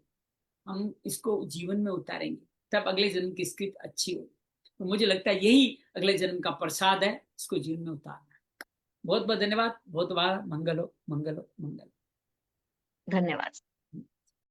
[SPEAKER 1] हम इसको जीवन में उतारेंगे, तब अगले जन्म की स्क्रिप्ट अच्छी होगी। तो मुझे लगता है यही अगले जन्म का प्रसाद है, इसको जीवन में उतारना। बहुत बहुत धन्यवाद, बहुत बार मंगल हो, मंगल हो, मंगल।
[SPEAKER 2] धन्यवाद।